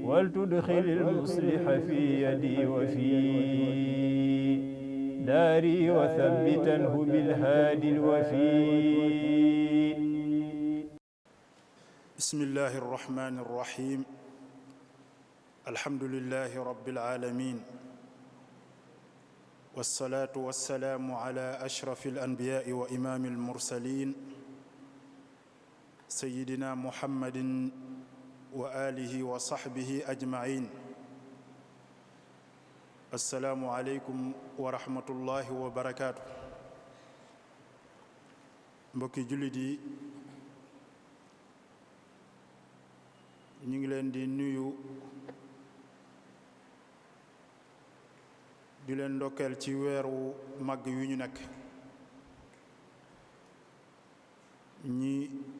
ولتدخل المصلح في يدي وفي داري وثبتنه بالهادي الوفي. بسم الله الرحمن الرحيم. الحمد لله رب العالمين، والصلاة والسلام على أشرف الأنبياء وإمام المرسلين سيدنا محمد وآله وصحبه أجمعين. السلام عليكم ورحمة الله وبركاته. mbokki jullit yi ñu ngi leen di nuyu di leen ndokkeel ci weeru màgg yu ñu nekk. ñi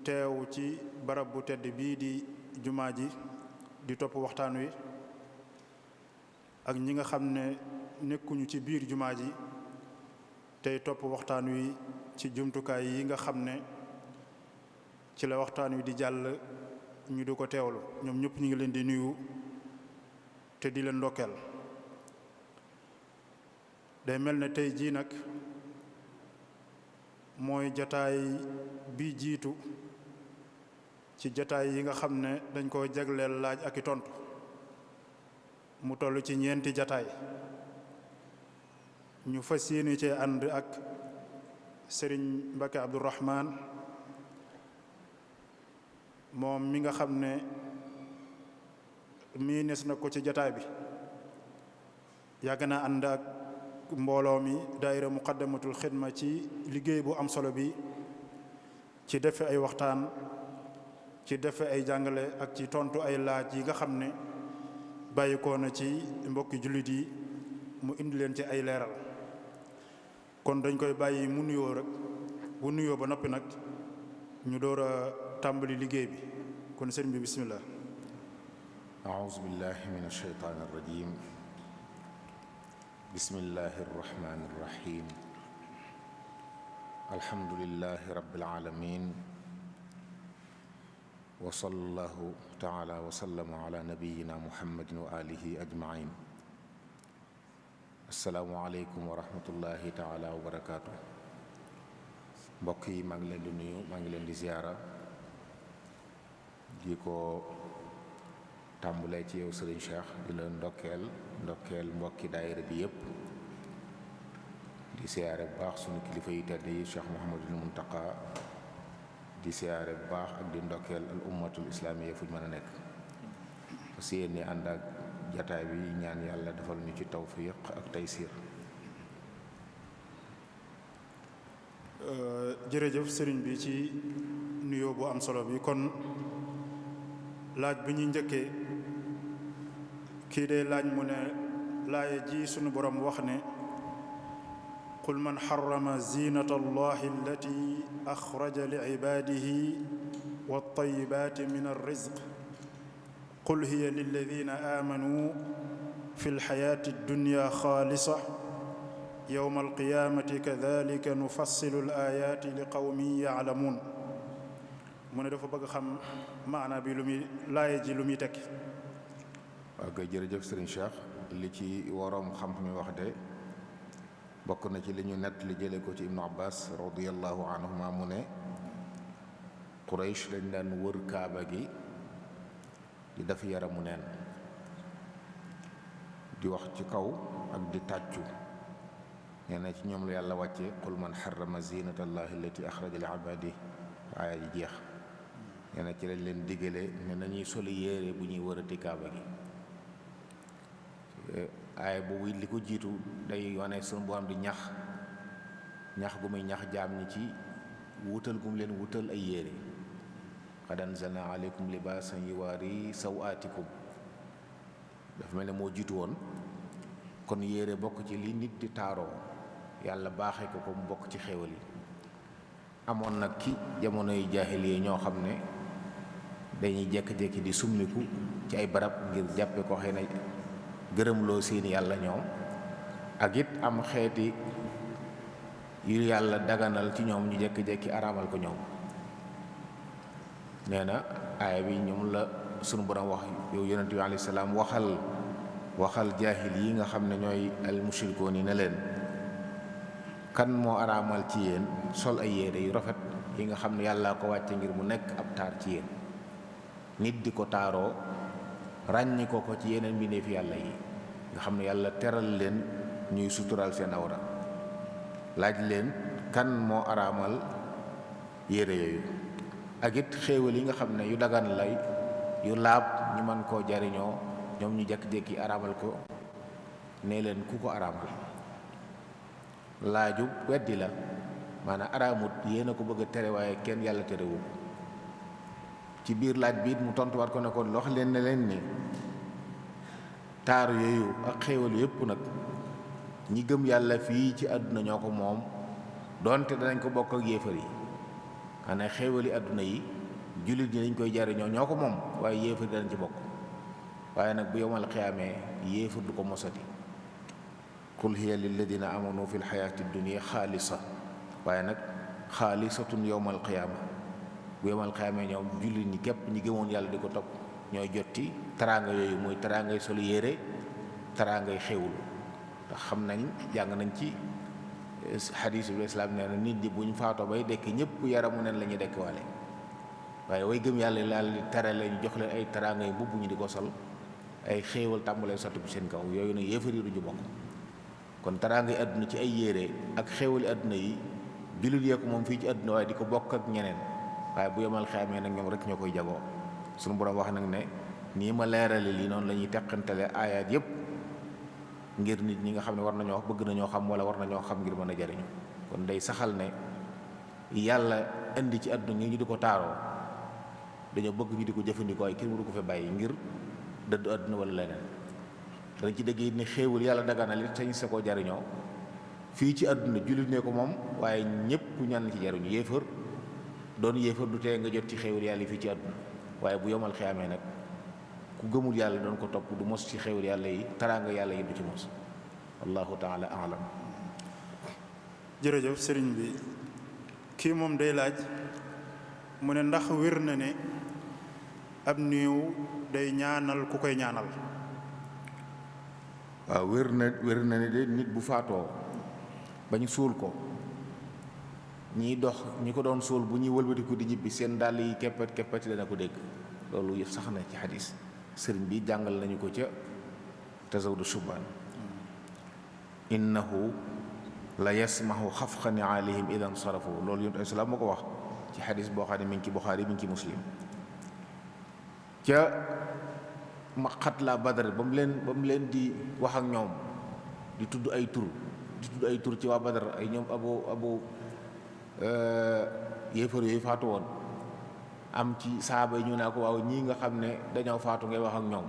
teew ci barab bu tedd bii di jumaa ji di topp waxtaan wi ak ñi nga xam ne nekkuñu ci biir jumaa ji tey topp waxtaan wi ci jumtukaay yi nga xam ne ci la waxtaan wi di jàll ñu di ko teewlu. ñoom ñëpp ñu ngi leen di nuyu te di leen ndokkeel. day mel ne tey jii nag mooy jataay bi jiitu ci jataay yi nga xam ne dañ ko jagleel laaj ak i tontu mu toll ci 4 jataay. ñu fas yéene cee ànd ak Sëriñ Mbacke Abdourahman moom mi nga xam ne mii nes na ko ci jataay bi. yàgg na ànd ak mbooloo mi daayira muqaddamatul xidma ci liggéey bu am solo bi ci defe ay waxtaan, ci defe ay jàngale ak ci tontu ay laaj yi nga xam ne bàyyikoo na ci mbokki jullit yi mu indi leen ci ay leeral. kon dañ koy bàyyi mu nuyoo rek, bu nuyoo ba noppi nag ñu door a tàmbali liggéey bi. kon sëriñ bi bismillah. أعوذ بالله من الشيطان الرجيم. بسم الله الرحمن الرحيم. الحمد لله رب العالمين، وصلى الله تعالى وسلم على نبينا محمد وآله أجمعين. السلام عليكم ورحمة الله تعالى وبركاته. mbokk yi maa ngi leen di nuyu, maa ngi leen di ziyaara, di ko tàmbulee ci yow Serigne Cheikh di la ndokkeel mbokki daayira bi yépp, di siyaare bu baax sunu kilifa yi tedd yi Cheikh Mouhamadul Muntaqa, di siyaare bu baax ak di ndokkeel al ummatul islaamiya fu ñu mën a nekk. parce que yéen ànd ak jataay bi ñaan yàlla defal ñu ci tawfiq ak taysiir. jërëjëf sëriñ bi ci nuyoo bu am solo bi. kon laaj bi ñuy njëkkee kii day laaj mu ne laaya ji sunu borom wax ne qul man xarama zinata allahi allati axraja li cibaadihi wattayibaati min arrizq qul hiya lilladina aamanuu fi lxayaati addunya xaalisa yowma alqiyaamati kadalika nufassilu alayaati li qawmin yaclamuun. mu ne dafa bëgg xam maana bi lu muy laaya ji lu muy tekki. waaw kay jërëjëf Serigne Cheikh, li ci waroom xam-xam mi wax de bokk na ci li ñu nett li jële ko ci Ibnu Abbas radiyallahu anhuma mu ne Quraysh dañ daan wër kaaba gi di def yaramu neen, di wax ci kaw ak di tàccu. nee na ci ñoom la yàlla wàcce qul man xarama zinata allahi allati axraja li ibaadihi aaya ji jeex. nee na ci lañ leen diggale ne nañuy soli yére bu ñuy wërati kaaba gi. aaya boobu li ko jiitu day wane sunu borom di ñax gu muy ñax jaam ñi ci wutal gu mu leen wutal ay yére. qad anzalna aleykum libaasan yuwaari sawaatikum dafa mel ne moo jiitu woon. kon yére bokk ci li nit di taaroo, yàlla baaxee ko mu bokk ci xéewal yi. amoon nag ki jamono yu jaahiliya ñoo xam ne dañuy jékki-jékki di summiku ci ay barab ngir jàppe ko xëy na gërëmloo seeni yàlla ñoom, ak it am xeeti yu yàlla daganal ci ñoom ñu jékki-jékki araamal ko ñoom. nee na aaya bi ñoom la sunu borom wax yow yonent bi alayhi salaam waxal jaahil yi nga xam ne ñooy al mushrikoon yi ne leen kan moo araamal ci yéen sol ay yére yu rafet yi nga xam ne yàlla ko wàcce ngir mu nekk ab taar ci yéen nit di ko taaroo ràññi ko ci yeneen mbindeefi yàlla yi nga xam ne yàlla teral leen ñuy sutural seen awra laaj leen kan moo araamal yére yooyu ak it xéewal yi nga xam ne yu dagan lay yu laab ñu mën koo jariñoo ñoom ñu jekki-jekki araamal ko ne leen ku ko araamal laaju weddi la maanaam araamut yéen a ko bëgg a tere waaye kenn yàlla terewu ci biir laaj bi it mu tontuwaat ko ne ko lox leen ne leen ni taaru yooyu ak xéewal yépp nag ñi gëm yàlla fii ci àdduna ñoo ko moom doonte danañ ko bokk ak yéefar yi xanaa xéewali àdduna yi jullit ñi dañ koy jariñoo ñoo ko moom waaye yéefar yi danañ ci bokk waaye nag bu yowmal xiyaamee yéefar du ko mosati qul hiya lilladina amanu fi lxayaati dunia xaalisa waaye nag xaalisatun yowmal xiyaama bu yowmal xiyaamee ñoom jullit ñi képp ñi gëmoon yàlla di ko topp ñooy jotti taraanga yooyu mooy taraangay solu yére taraangay xéewul ndax xam nañ jàng nañ ci xadiis bi islaam nee na nit ñi bu ñu faatoo bay dekk ñëpp yaramu neen la ñuy dekk waale waaye way gëm yàlla laal di tere la ñu jox leen ay taraanga yu mbubb ñu di ko sol ay xéewal tàmbalee sotti bu seen kaw yooyu nag yéefar yi du ñu bokk kon taraanga yi àdduna ci ay yére ak xéewali àdduna yi jullit yee ko moom fii ci àdduna waaye di ko bokk ak ñeneen waaye bu yemal xeamee nag ñoom rek ñoo koy jagoo suñu borom wax nag ne nii ma leerale lii noonu la ñuy teqantale aayaat yépp ngir nit ñi nga xam ne war nañoo bëgg nañoo xam wala war nañoo xam ngir mën a jariñu kon day saxal ne yàlla indi ci àdduna ngi ñu di ko taaroo dañoo bëgg ñu di ko jëfandikoo ay kenn du ko fi bàyyi ngir dëddu àdduna wala leneen danañ ci dégg it ne xéewal yàlla daganal it sañ sa koo jariñoo fii ci àdduna jullit ne ko moom waaye ñëpp ñaan ci jariñu yéefar doon yéefar du tee nga jot ci xéewal yàlla fii ci àdduna waaye bu yomal xiyaamee nag ku gëmul yàlla doon ko topp du mos ci xéewal yàlla yi taraanga yàlla yi du ci mos wallahu taala alam. jërëjëf sëriñ bi kii moom day laaj mu ne ndax wér na ne ab néew day ñaanal ku koy ñaanal. waaw wér na ne de nit bu faatoo ba ñu suul ko ñiy dox ñi ko doon suul bu ñuy wëlbatiku di ñibbi seen dàll yi keppet keppeti dana ko dégg loolu yëpp sax na ci xadis sëriñ bi jàngal nañu ko ca tazawudu shubaan innahu la yasmahu xafqani alayhim idan sarafu loolu yonent islaam moo ko wax ci xadis boo xam ne mi ngi ci Buxaari mi ngi ci Muslim ca maqat la Badar ba mu leen di wax ak ñoom di tudd ay tur ci waa Badar ay ñoom abu yéefar yooyu faatu woon am ci saaba yi ñu naa ko waaw ñii nga xam ne dañoo faatu ngay wax ak ñoom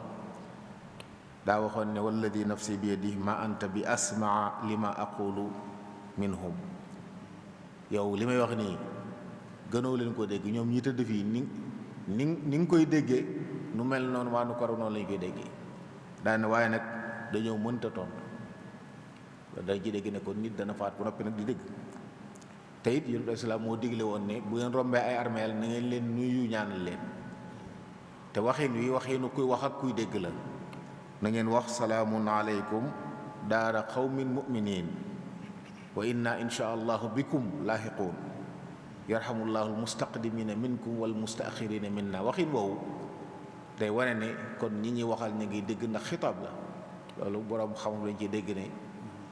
daa waxoon ne walladi nafsi bi yadihi ma anta bi asmaa lima aqulu minhum yow li may wax nii gënoo leen ko dégg ñoom ñi tëdd fii ni nga koy déggee nu mel noonu waa nu ko noonu lañu koy déggee daane waaye nag dañoo mënta tontu day ci dégg ne ko nit dana faat bu noppi nag di dégg te it yonent bi islaam moo digle woon ne bu ngeen rombee ay armeel na ngeen leen nuyu ñaanal leen te waxin wi waxinu kuy wax ak kuy dégg la na ngeen wax salaamun aleykum daara qawmin muminin wa inna insha allahu bikum laaxiquun yarhamullahu almustaqdimina minkum wal mustaaxirina minna waxin woowu day wane ne kon ñi ñuy waxal ñu ngi dégg ndax xitaab la loolu borom xam lañ ci dégg ne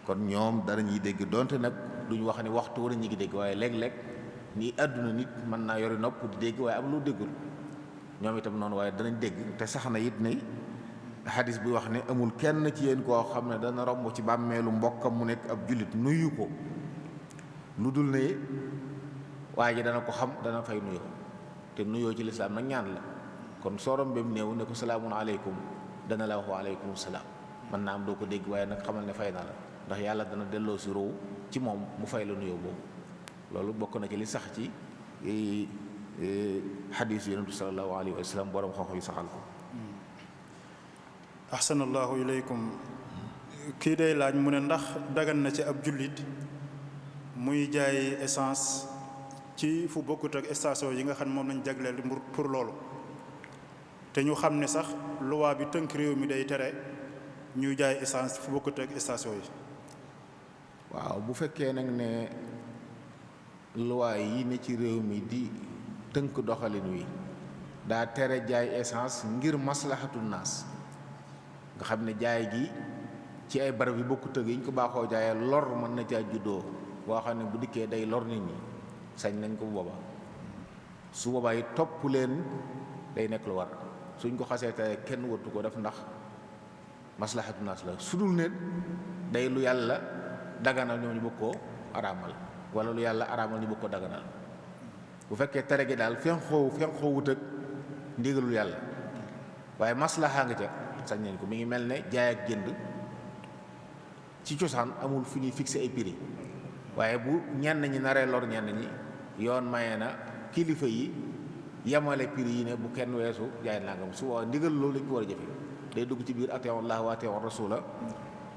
kon ñoom dara ñuy dégg donte nag duñu wax ne waxtu war a ñu ngi dégg waaye léeg-léeg ni àdduna nit mën naa yori nopp di dégg waaye am lu déggul ñoom itam noonu waaye danañ dégg te sax na it ne xadis bi wax ne amul kenn ci yéen koo xam ne dana romb ci bàmmeelu mbokkam mu nekk ab jullit nuyu ko lu dul ne waa ji dana ko xam dana fay nuyoo te nuyoo ci lislaam nag ñaan la kon soo rombeem néew ne ko salaamun aleykum dana la wax wa aleykum salaam mën naa am doo ko dégg waaye nag xamal ne fay na la ndax yàlla dana delloo si roow ci moom mu fay la nuyoo boobu loolu bokk na ci li sax ci xadiis yonent bi sallallahu alayhi wa sallam borom xoox yu saxal ko. ahsanallahu ilaykum kii day laaj mu ne ndax dagan na ci ab jullit muy jaay essence ci fu bokkut ak station yi nga xam moom lañ jagleel pour loolu te ñu xam ne sax loi bi tënk réew mi day tere ñuy jaay essence fu bokkut ak station yi. waaw bu fekkee nag ne loi yi ne ci réew mi di tënk doxalin wi daa tere jaay essence ngir maslahatu naas nga xam ne jaay gi ci ay barab yi bokkut ak yi ñu ko baaxoo jaayee lor mën na caa juddoo boo xam ne bu dikkee day lor nit ñi sañ nañ ko bu boobaa su boobaa yi topp leen day nekk lu war suñ ko xasee tere kenn watu ko def ndax maslahatu naas la su dul ne day lu yàlla daganal ñoo ñu bëgg koo araamal wala lu yàlla araamal ñu bëgg ko daganal bu fekkee tere gi daal fen xoowut ak ndigalul yàlla waaye maslaha nga ca sañ nañ ko mi ngi mel ne jaay ak jënd ci cosaan amul fu ñuy fixé ay prix waaye bu ñenn ñi naree lor ñenn ñi yoon maye na kilifa yi yemale prix yi ne bu kenn weesu jaay nangam su waa ndigal loolu lañ ko war a jëfe day dugg ci biir atiiwu llaaha wa atiiwu rasuula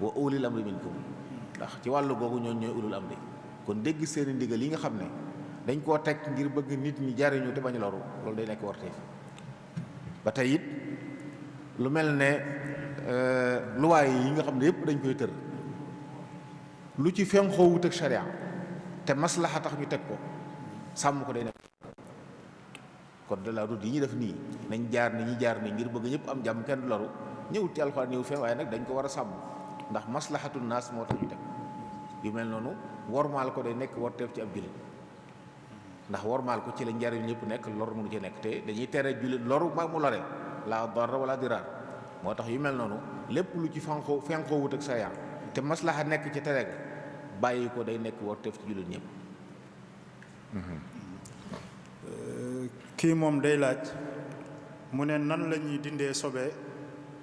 wa ulil amri minkum ndax ci wàllu googu ñoon ñooy ulul amri kon dégg seeni ndigal yi nga xam ne dañ koo teg ngir bëgg nit ñi jariñu te bañ loru loolu day nekk warteef ba tey it lu mel ne luwaay yi nga xam ne yépp dañ koy tër lu ci fen xoowut ak sharia te maslaxa tax ñu teg ko sàmm ko day nekk kon de la route yi ñuy def nii nañ jaar ni ñi jaar nii ngir bëgg ñëpp am jàmm kenn du loru ñëwut ci alxuraan ñëw fen waaye nag dañ ko war a sàmm ndax maslahatu naas moo tax ñu teg yu mel noonu wormaal ko day nekk warteef ci ab jullit ndax wormaal ko ci la njariñ ñëpp nekk lor mënu ci nekk te dañuy tere jullit loru ba mu lore la darra wala diraar moo tax yu mel noonu lépp lu ci fenqoo wut ak sharia te maslaha nekk ci tere ga bàyyi ko day nekk warteef ci jullit ñëpp. kii moom day laaj mu ne nan la ñuy dindee sobe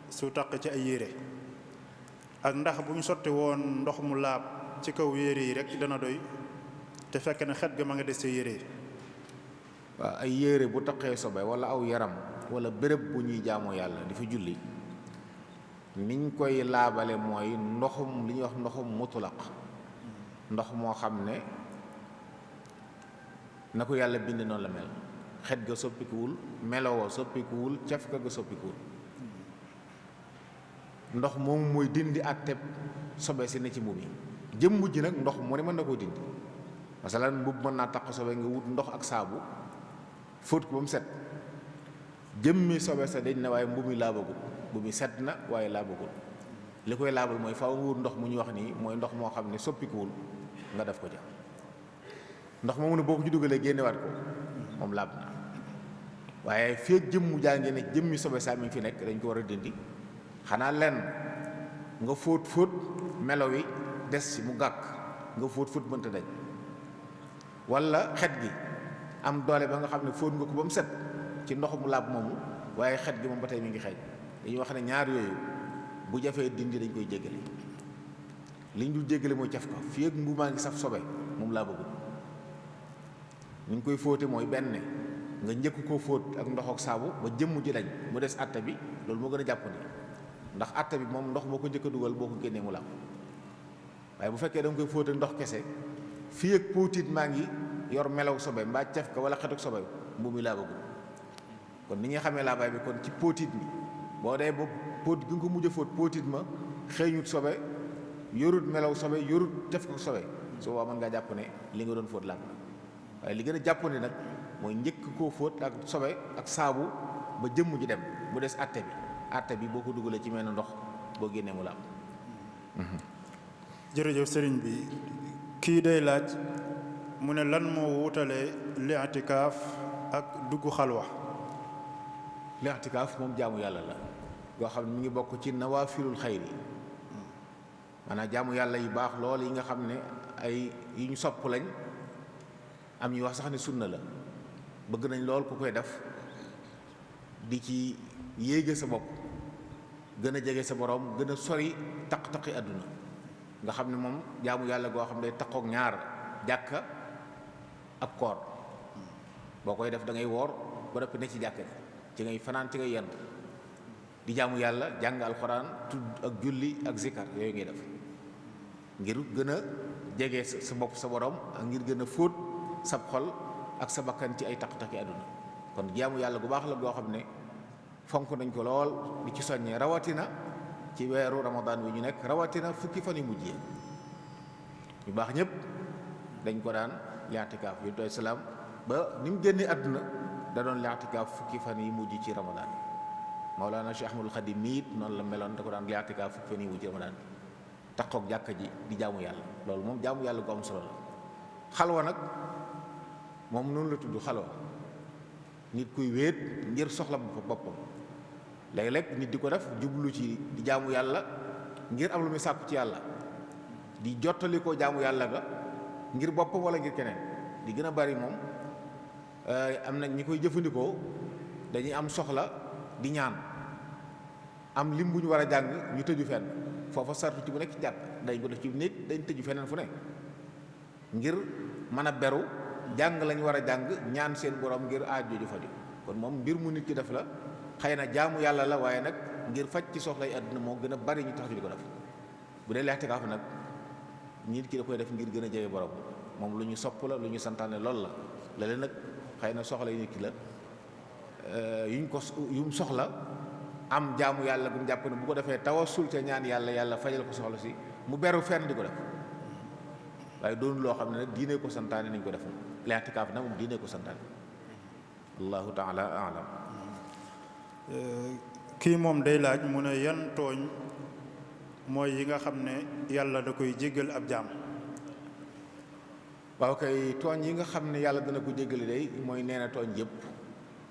su taq ci ay yére ak ndax bu ñu sotti woon ndox mu laab ci kaw yére yi rek dana doy te fekk na xet ga ma nga des ci yére yi. waaw ay yére bu taqee sobe wala aw yaram wala béréb bu ñuy jaamoo yàlla di fi julli niñ koy laabale mooy ndoxum li ñuy wax ndoxum mutlaq ndox moo xam ne na ko yàlla bind noonu la mel xet ga soppikuwul melowoo soppikuwul caf ka ga soppikuwul ndox moom mooy dindi àtteb sobe si ne ci mbubb yi jëmm ji nag ndox mu ne mën na koo dindi masalan mbubb mën naa taq sobe nga wut ndox ak saabu fóot ko ba mu set jëmmi sobe sa dañ na waaye mbubb mi laabagul mbubb mi set na waaye laabagul li koy laabal mooy faaw nga wut ndox mu ñuy wax nii mooy ndox moo xam ne soppikuwul nga def ko ja ndox moomu ne boo ko ci dugalee génnewaat ko moom laab na waaye feeg jëmmu jaa ngi ne jëmmi sobe saa mi fi nekk dañ ko war a dindi xanaa lenn nga fóot melo wi des ci mu gàkk nga fóot mënta dañ wala xet gi am doole ba nga xam ne fóot nga ko ba mu set ci ndox mu laab moomu waaye xet gi moom ba tey mi ngi xeeñ dañuy wax ne ñaar yooyu bu jafee dindi dañ koy jéggale liñ dul jéggale mooy caf ko fii ak mbuumaa ngi saf sobe moom laa bëggul ni ñu koy fóote mooy benn nga njëkk koo fóot ak ndox ak saabu ba jëmm ji dañ mu des atta bi loolu moo gën a jàppandi ndax atta bi moom ndox boo ko njëkk a dugal boo ko génnee mu laab waaye bu fekkee da nga koy fóote ndox kese fii ak póotit maa ngi yor melaw sobe mbaa caf ka wala xetuk sobe mbuum mi laa bëggul kon ni ñuy xamee laabaay bi kon ci póotit mi boo dee ba póot gi nga ko mujj a fóot póotit ma xëeñut sobe yorut melaw sobe yorut caf ko sobe su boobaa mën ngaa jàpp ne li nga doon fóot laab na waaye li gën a jàppandi nag mooy njëkk koo fóot ak sobe ak saabu ba jëmm ji dem mu des atte bi boo ko dugalee ci mel ne ndox boo génnee mu laab. jërëjëf sëriñ bi kii day laaj mu ne lan moo wutalee li'tikaaf ak dugg xalwa. li'tikaaf moom jaamu yàlla la goo xam ne mi ngi bokk ci nawaafilul xayri maanaam jaamu yàlla yu baax lool yi nga xam ne ay yu ñu sopp lañ am ñu wax sax ne sunna la bëgg nañ lool ku koy def di ci yéege sa bopp gën a jege sa borom gën a sori taq-taqi àdduna nga xam ne moom jaamu yàlla goo xam ne day taqook ñaar jàkka ak koor boo koy def da ngay woor ba noppi ne ci jàkka ci ngay fanaan ci ngay yenn di jaamu yàlla jàng alxuraan tudd ak julli ak zikar yooyu ngay def ngir gën a jege sa bopp sa borom ak ngir gën a fóot sab xol ak sa bakkan ci ay taq-taqi àdduna kon jaamu yàlla gu baax la goo xam ne fonk nañ ko lool di ci soññee rawatina ci weeru ramadan wi ñu nekk rawatina fukki fan yu mujjee ñu baax ñëpp dañ ko daan li'tikaaf yu doy salaam ba ni mu génnee àdduna da doon li'tikaaf fukki fan yi mujj ci ramadan Mawlana Cheikh Ahmadul Khadim miit noonu la meloon da ko daan li'tikaaf fukki fan yi mujj ci ramadan takkook jàkka ji di jaamu yàlla loolu moom jaamu yàlla gu am solo la. xalwa nag moom noonu la tudd xalwa nit kuy wéet ngir soxla boppam léeg-léeg nit di ko def jublu ci di jaamu yàlla ngir am lu muy sàkku ci yàlla di jottali ko jaamu yàlla ga ngir boppam wala ngir keneen di gën a bari moom am na ñi koy jëfandikoo dañuy am soxla di ñaan am lim bu ñu war a jàng ñu tëju fenn foofa sartu ci bu nekk ci jàpp dañ ko def ci nit dañ tëju feneen fu ne ngir mën a beru jàng lañ war a jàng ñaan seen borom ngir aaj jooju faju kon moom mbir mu nit ki def la xëy na jaamu yàlla la waaye nag ngir faj ci soxlay àdduna moo gën a bari ñu tax di ko def bu dee li'tikaaf nag nit ki da koy def ngir gën a jege borom moom lu ñu sopp la lu ñu santaane lool la léeg-léeg nag xëy na soxla yu nit ki la yum soxla am jaamu yàlla bu mu jàpp ne bu ko defee tawassul ca ñaan yàlla yàlla fajal ko soxla si mu beru fenn di ko def waaye doon loo xam ne nag diine ko santaane nañ ko def li'tikaaf nag moom diine ko santaane allahu taala alam. kii moom day laaj mu ne yan tooñ mooy yi nga xam ne yàlla da koy jéggal ab jaam. waaw kay tooñ yi nga xam ne yàlla dana ko jéggale day mooy nee na tooñ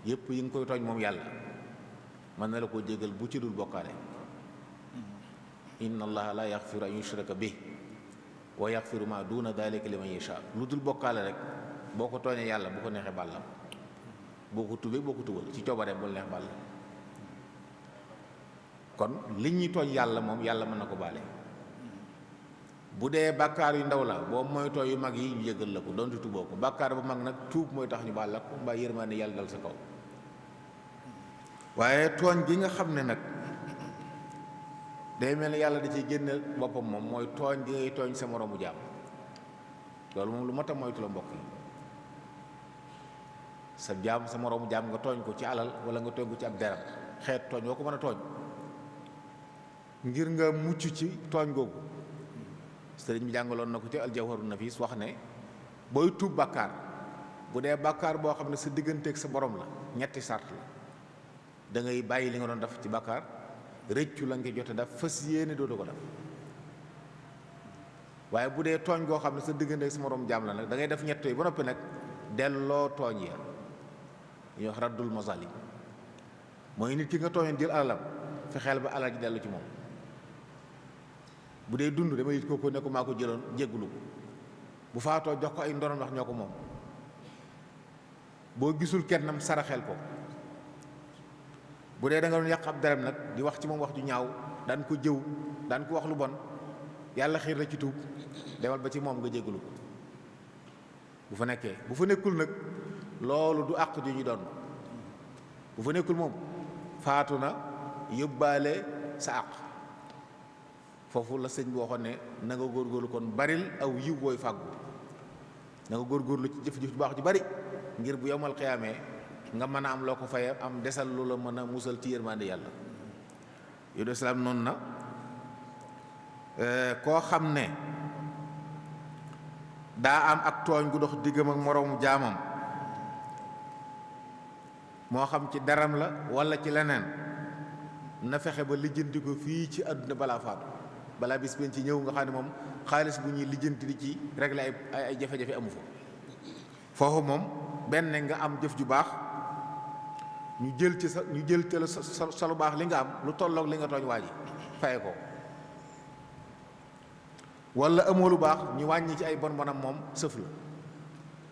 yëpp yi nga koy tooñ moom yàlla mën na la koo jéggal bu ci dul bokkaale. inna allaha la yaxfiru an yushraka bih wa yaxfiru ma duna dalika liman yasha lu dul bokkaale rek boo ko tooñee yàlla bu ko neexee bàllam boo ko tubee boo ko tubal ci coobareem bu neex bàll kon li ñuy tooñ yàlla moom yàlla mën na ko baale. bu dee bàkkaar yu ndaw la boo mooy tooñ yu mag yi ñu jéggal la ko doonte tuboo ko bàkkaar bu mag nag tuub mooy tax ñu baal la ko mbaa yërmaande yàlla dal sa kaw. waaye tooñ gi nga xam ne nag day mel ni yàlla da ciy génne boppam moom mooy tooñ gi ngay tooñ sa moroomu jaam loolu moom lu mat a moytu la mbokk yi. sa jaam sa moroomu jaam nga tooñ ko ci alal wala nga tooñ ko ci ab deram xeet tooñ woo ko mën a tooñ ngir nga mucc ci tooñ googu sëriñ bi jàngaloon na ko ci aljawharu nafis wax ne booy tuub bàkkaar bu dee bàkkaar boo xam ne sa digganteeg sa borom la ñetti sart la da ngay bàyyi li nga doon def ci bàkkaar rëccu la nga jote daf fas yéene dootu ko def waaye bu dee tooñ goo xam ne sa digganteeg sa moroomu jaam la nag da ngay def ñett yi ba noppi nag delloo tooñ ya ñuy wax raddul mazalim mooy nit ki nga tooñoon jël alalam fexeel ba alal ji dellu ci moom bu dee dund dama yit kooku ne ko maa ko jëloon jéggulu ko bu faatoo jox ko ay ndonom wax ñoo ko moom boo gisul kennam saraxel ko bu dee da nga doon yàq ab deram nag di wax ci moom wax ju ñaaw daan ko jëw daan ko wax lu bon yàlla xiir la ci tuub demal ba ci moom nga jéggulu ko bu fa nekkee bu fa nekkul nag loolu du àq ju ñu doon bu fa nekkul moom faatu na yóbbaale sa àq foofu la sëñ bi waxoon ne na nga góorgóorlu kon baril aw yiw booy fàggu na nga góorgóorlu ci jëf-jëf ju baax ju bari ngir bu yomal xiyaamee nga mën a am loo ko faye am desal lu la mën a musal ci yërmande yàlla yow de islaam noonu na koo xam ne daa am ak tooñ gu dox diggam ak moroomu jaamam moo xam ci daram la walla ci leneen na fexe ba lijjanti ko fii ci àdduna balaa faatu balaa bis ben ci ñëw nga xam ne moom xaalis bu ñuy lijjanti di ci régler ay jafe-jafe amu fa foofu moom benn nga am jëf ju baax ñu jël ci sa lu baax li nga am lu tolloog li nga tooñ waa ji faye ko wala amoo lu baax ñu wàññi ci ay bon bonam moom sëf la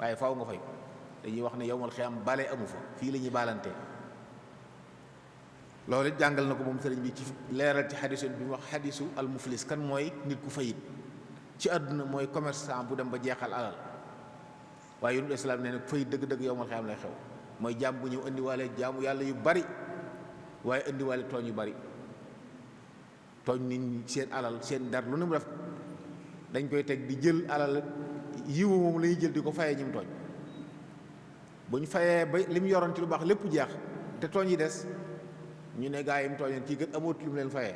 waaye faaw nga fay dañuy wax ne yowmal xiyaam bale amu fa fii la ñuy baalante loolu it jàngal na ko moom sëriñ bi ci leeral ci xadisu bi mu wax xadisu al muflis kan mooy nit ku fayit ci àdduna mooy commerçant bu dem ba jeexal alal waaye yonent islaam nee na fayit dëgg-dëgg yowmal xiyaam lay xew mooy jaam bu ñëw indiwaale jaamu yàlla yu bari waaye indiwaale tooñ yu bari tooñ nit ñi seen alal seen dar lu ne mu def dañ koy teg di jël alal yiwu moom la ñuy jël di ko fayee ñi mu tooñ bu ñu fayee ba li mu yoroon ci lu baax lépp jeex te tooñ yi des ñu ne gaa yi mu tooñoon kii kat amut lu mu leen fayee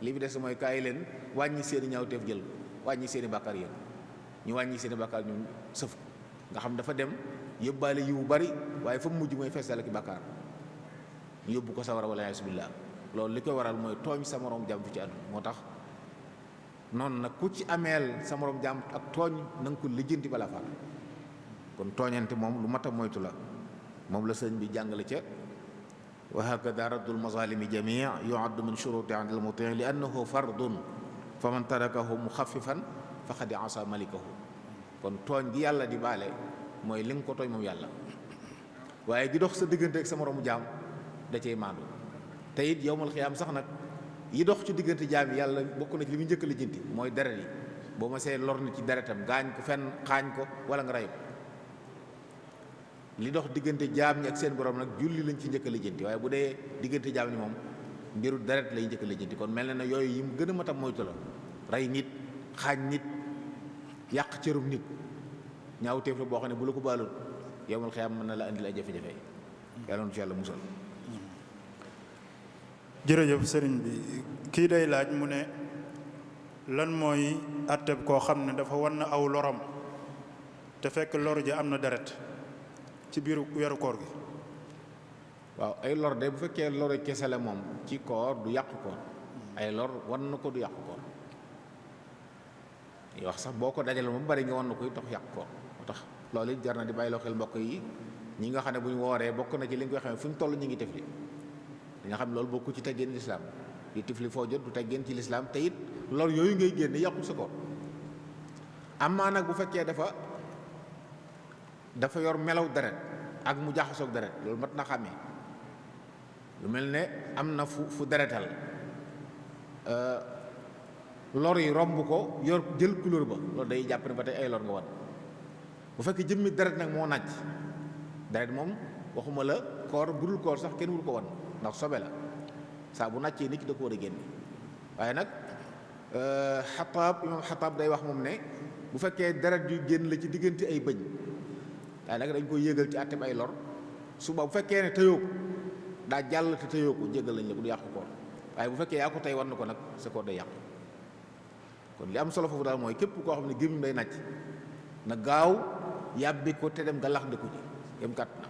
li fi des mooy kaay leen wàññi seeni ñaawteef jël wàññi seeni bàkkaar yéen ñu wàññi seeni bàkkaar ñun sëf nga xam dafa dem yóbbaale yi bu bari waaye fa mu mujj mooy fees dal ki bàkkaar ñu yóbbu ko sawara wala yasubillah loolu li koy waral mooy tooñ sa moroom jàmm fi ci àdduna moo tax noonu nag ku ci ameel sa moroom jàmm ak tooñ na nga ko lijjanti balaa faatu kon tooñante moom lu mat a moytu la moom la sëñ bi jàngale ca wa hakada raddul mazalimi jamii yuaddu min shuruti indal mutii li annahu fardun fa man tarakahu muxaffifan faqad asa malikahu kon tooñ gi yàlla di baale mooy li nga ko tooñ moom yàlla waaye di dox sa diggante ak sa moroomu jaam da cay maandu te it yowmal xiyaam sax nag yi dox ci diggante jaam yi yàlla bokk na ci li muy njëkk a lijjanti mooy deret yi boo ma see lor nit ci deretam gaañ ko fenn xaañ ko wala nga rey ko li dox diggante jaam ñi ak seen borom nag julli lañ ci njëkk a lijjanti waaye bu dee diggante jaam ñi moom mbiru deret lay njëkk a lijjanti kon mel na ne yooyu yi mu gën a mat a moytu la rey nit xaañ nit yàq cërum nit ñaaw téef la boo xam ne bu la ko baalul yowmal xiyaam mën na la andil ay jafe-jafe yàlla na ci yàlla musal. jërëjëf sëriñ bi kii day laaj mu ne lan mooy atteb koo xam ne dafa wan na aw loram te fekk lor ji am na deret ci biiru weeru koor gi. waaw ay lor de bu fekkee loru kese la moom ci koor du yàqu koor ay lor wan na ko du yàqu koor yi wax sax boo ko dajale moom bari nga wan na koy tax yàqu koor moo tax loolu it jar na di bàyyiloo xel mbokk yi ñi nga xam ne bu ñu wooree bokk na ci li nga koy xamee fu ñu toll ñu ngi tifli li nga xam loolu bokku ci teggeen lislaam di tifli foo jot du teggeen ci lislaam te it lor yooyu ngay génne yàqu sa koor amaa nag bu fekkee dafa yor melaw deret ak mu jaxasoog deret loolu mat na xàmmee lu mel ne am na fu deretal lor yi romb ko yor jël couleur ba loolu day jàpp ne ba tey ay lor nga wan bu fekkee jëmmi deret nag moo nàcc deret moom waxuma la koor budul koor sax kenn wul ko wan ndax sobe la saa bu nàccee nit ki da ko war a génne waaye nag imam xataab day wax moom ne bu fekkee deret yu génn la ci diggante ay bëñ waaye nag dañ koy yégal ci àtte ay lor suba bu fekkee ne tëyoo ko daa jàll te tëyoo ko jégal lañ la ko du yàqu koor waaye bu fekkee yaa ko tey war na ko nag sa koor day yàqu kon li am solo foofu daal mooy képp koo xam ne gémmiñ day nàcc na gaaw yàbbi ko te dem galax ndëkku ji yem kat na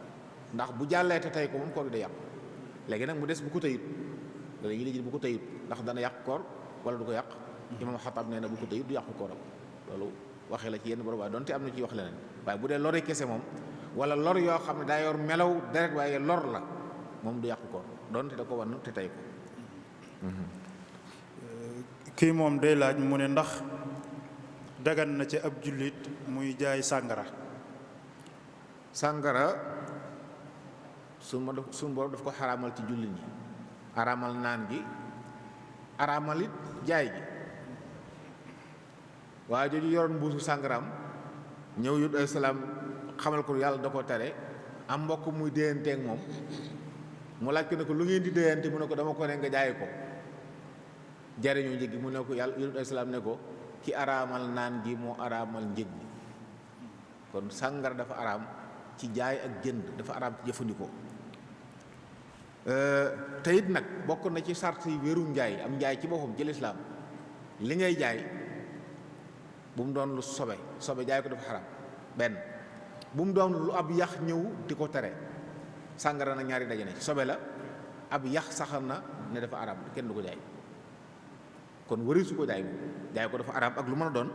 ndax bu jàllee te tey ko moom koor bi day yàqu léegi nag mu des bu ko tëyut léegi léegi bu ko tëyut ndax dana yàq koor wala du ko yàq imam xatab nee na bu ko tëyut du yàqu kooram loolu waxee la ci yenn borom waaye donte am na ci wax leneen waaye bu dee lore kese moom wala lor yoo xam ne daa yor melaw deret waaye lor la moom du yàqu koor donte da ko wan te tey ko. kii moom day laaj mu ne ndax dagan na ci ab jullit muy jaay sàngara. sàngara suñu borom daf ko xaraamal ci jullit ñi araamal naan gi araamal it jaay gi waaye jooju yoroon mbuusu sàngaraam ñëw yut ay salaam xamal ko yàlla da ko tere am mbokk muy déyanteeg moom mu laaj ko ne ko lu ngeen di déyante mu ne ko dama ko ne nga jaay ko jariñoo njëg gi mu ne ko yàlla yut ay salaam ne ko ki araamal naan gi moo araamal njëg gi kon sàngara dafa araam ci jaay ak jënd dafa araam ci jëfandikoo te it nag bokk na ci sart yi wéeru njaay am njaay ci boppam ci lislaam li ngay jaay bu mu doon lu sobe jaay ko dafa xaraam benn bu mu doon lu ab yax ñëw di ko tere sàngara nag ñaari daje na ci sobe la ab yax saxal na ne dafa araam kenn du ko jaay kon wari su ko jaay ko dafa araam ak lu mën a doon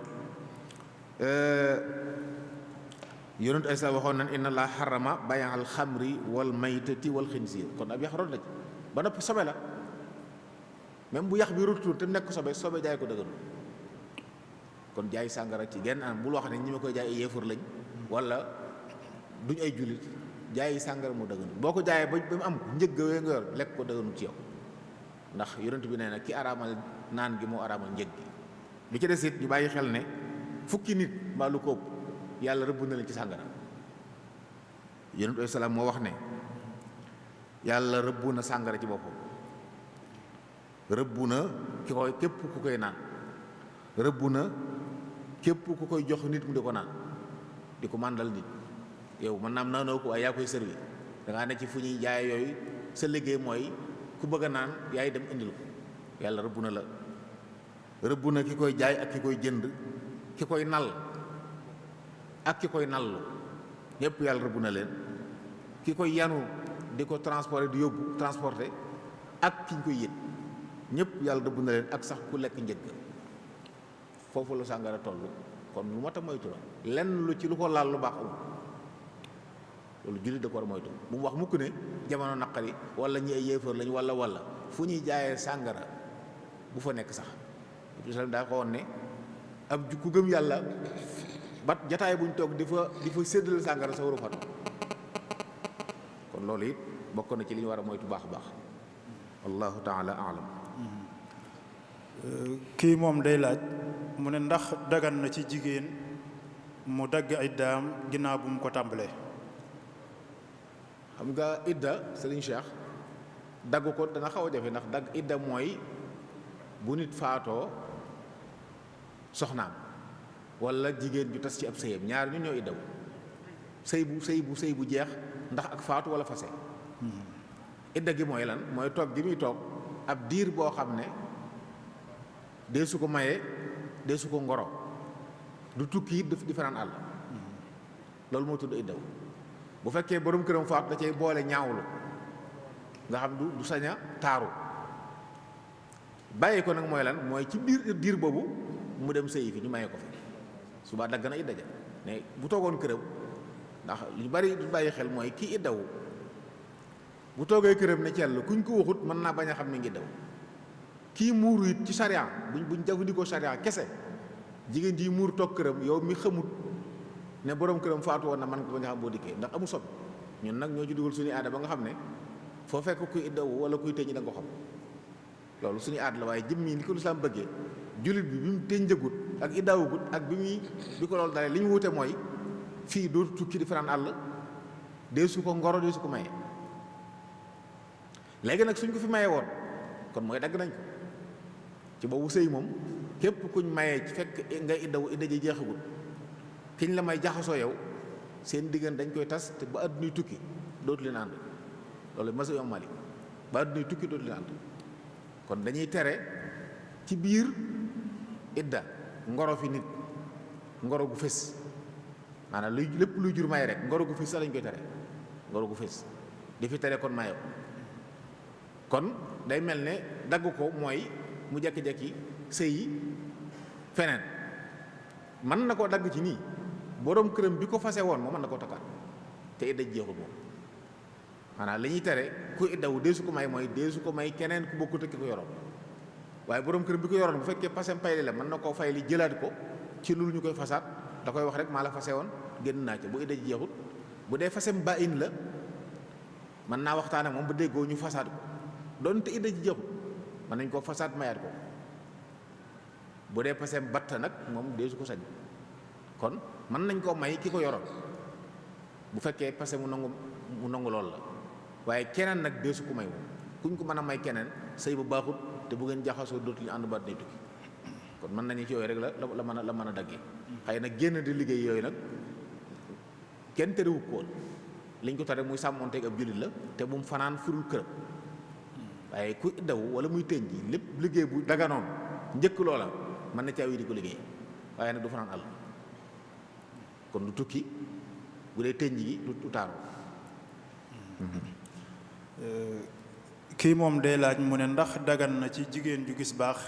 yonent ay sa waxoon nan inna allaha xarama bay'al xamri wal maytati wal xinsiir kon ab yax root na ci ba noppi sobe la même bu yax bi rotuur te nekk sobe jaay ko dëgënu kon jaay sàngara ci genn anam bul wax ne ñi ma koy jaay ay yéefar lañ wala duñ ay jullit jaay sàngara moo dëgënu boo ko jaayee ba mu am ko njëg ga nga yor lekk ko dëgënu ci yow ndax yonent bi nee na ki araamal naan gi moo araamal njëg gi lu ci des it ñu bàyyi xel ne fukki nit mbaa lu ko ëpp yàlla rëbb na leen ci sàngara yonent ay salaam moo wax ne yàlla rëbb na sàngara ci boppam rëbb na ki koy képp ku koy naan rëbb na képp ku koy jox nit mu di ko naan di ko màndal nit yow mën naam naanoo ko waaye yaa koy servi dangaa ne ci fu ñuy jaay yooyu sa liggéey mooy ku bëgg a naan yaay dem indil ko. yàlla rëbb na la, rëbb na ki koy jaay ak ki koy jënd, ki koy nal ak ki koy nallu ñépp yàlla rëbb na leen. ki koy yanu di ko transporter di yóbbu transporter ak ki ñu koy yët ñëpp yàlla rëbb na leen, ak sax ku lekk njëgg. foofu la sàngara toll. kon lu mat a moytu la, lenn lu ci lu ko laal lu baax amul. loolu jullit da ko war a moytu. bu mu wax mukk ne jamono naqari wala ñi ay yéefar lañ wala fu ñuy jaayee sàngara bu fa nekk sax. Islam daa ko woon ne ab ku gëm yàlla bat jataay buñ toog di fa séddale sàngara sa waru fatu. kon loolu it bokk na ci li ñu war a moytu baax a baax. wallahu taala alam. kii moom day laaj mu ne ndax dagan na ci jigéen mu dagg iddaam ginnaaw bu mu ko tàmbalee. xam nga idda Serigne Cheikh dagg ko dana xaw a jafe, ndax dagg idda mooy bu nit faatoo soxnaam wala jigéen ju tas ci ab sëyam, ñaar ñu ñoo iddaw. sëy bu jeex ndax ak faatu wala fase. idda gi mooy lan? mooy toog gi muy toog ab diir boo xam ne dee su ko mayee dee su ko ngoro, du tukki it di fanaan àll. loolu moo tudd iddaw. bu fekkee borom këram faatu da cay boole ñaawlu nga xam du sañ a taaru, bàyyi ko nag mooy lan? mooy ci biir diir boobu mu dem sëyi fi ñu maye ko fi, suba dagg na idda ja. mais bu toogoon këram, ndax lu bari du bàyyi xel mooy kii iddawu bu toogee këram ne cell kuñ ko waxut mën naa bañ a xam ne ngi daw. kii muuru it ci sariya buñ jëfandikoo sariya kese, jigéen ji muur toog këram, yow mi xamut ne borom këram faatu woon na man ko bañ a xam boo dikkee, ndax amul sob. ñun nag ñoo ci dugal suñu aada ba nga xam ne foo fekk kuy iddawu wala kuy tëñ da nga ko xam. loolu suñu aada la, waaye jëmmi ni ko lislaam bëggee jullit bi mu tëñ njëgut ak iddaawugut ak bi ko loolu dalee li ñu wute mooy fii dootu tukki di fanaan àll, dee su ko ngoro dee su ko maye. léegi nag suñ ko fi maye woon kon mooy dagg nañ ko. ci boobu sëy moom képp kuñ mayee ci fekk nga iddawu idda ji jeexagut, kiñ la may jaxasoo yow seen diggante dañ koy tas te ba àddunay tukki dootu leen ànd. loolu masa Imam Malik, ba àddunay tukki dootu leen ànd. kon dañuy tere ci biir idda ngoro fi nit, ngoro gu fés, maanaam lépp luy jur may rek ngoro gu fés sax lañ koy tere. ngoro gu fés di fi tere kon maye ko. kon day mel ne dagg ko mooy mu jekki-jekki sëyi feneen. mën na koo dagg ci nii borom këram bi ko fase woon moom mën na koo takkaat te idda jeexul moom. maanaam li ñuy tere ku iddawu dee su ko may mooy dee su ko may keneen ku bokkut ak ki ko yoroon. waaye borom këram bi ko yoroon bu fekkee pasem payli la mën na koo fay li jëlaat ko ci loolu ñu koy fasaat, da koy wax rek maa la fase woon génn naa ca bu idda ji jeexut. bu dee fasem ba in la mën naa waxtaan ak moom ba déggoo ñu fasaat ko doonte idda ji jeexut mën nañ koo fasaat mayaat ko. bu dee pasem batta nag moom dee su ko sañ. kon mën nañ koo may ki ko yoroon bu fekkee pase mu nangu lool la, waaye keneen nag dee su ko may moom. kuñ ko mën a may keneen sëy bu baaxut te bu ngeen jaxasoo dootu ñu ànd baat day tukki. kon mën nañu ci yooyu rek la mën a daggee. xëy na génn di liggéey yooyu nag kenn terewu ko woon, liñ ko tere muy sàmmonteeg ab jullit la te bu mu fanaan furul këram. waaye ku iddawu wala muy tëñ ji lépp liggéey bu daganoon njëkk loola mën na caawi di ko liggéey, waaye nag du fanaan àll. kon du tukki bu dee tëñ gi du taaroo. kii moom day laaj mu ne ndax dagan na ci jigéen ju gis baax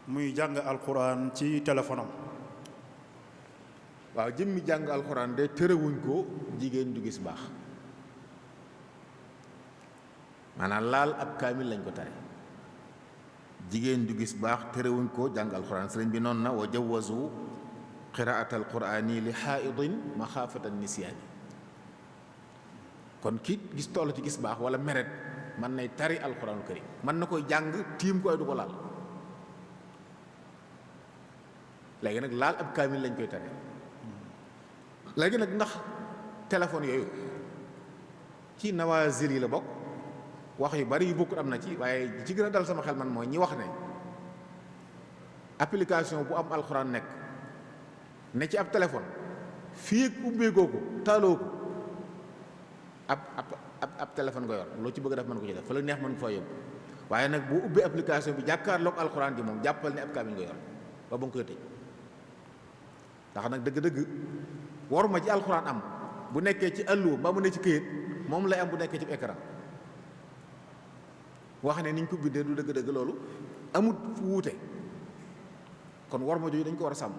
muy jàng alxuraan ci téléphone am. waaw jëmmi jàng alxuraan de tërëwuñ ko jigéen ju gis baax, maanaam laal ab kaamil lañ ko tere. jigéen ju gis baax tërëwuñ ko jàng alxuraan. sëriñ bi noonu na wa jawazu qiraata alquraani li xaaidin maxaafata nisyaani. kon ki gis toll ci gis baax wala meret mën nay tari alxuraanu karim, mën na koy jàng tiim ko ay du ko laal. léegi nag laal ab kaamil lañ koy tere. léegi nag ndax téléphone yooyu ci nawazil yi la bokk, wax yu bari yu bokkut am na ci, waaye ci gën a dal sama xel man mooy ñi wax ne application bu am alxuraan nekk ne ci ab téléphone fii ak ubbeekoo ko taaloo ko ab ab téléphone nga yor loo ci bëgg a def mën ko ci def fa la neex mën ko fa yóbbu waaye nag boo ubbee application bi jàkkaarloog alxuraan ji moom jàppal ne ab kaamil nga yor ba ba nga koy tëj ndax nag dëgg-dëgg war ma ci alxuraan am bu nekkee ci alluwa ba mu ne ci këyit moom lay am bu nekkee ci écran wax ne niñ ko bindee du dëgg-dëgg loolu amut fu wuute kon war ma jooju dañ ko war a sàmm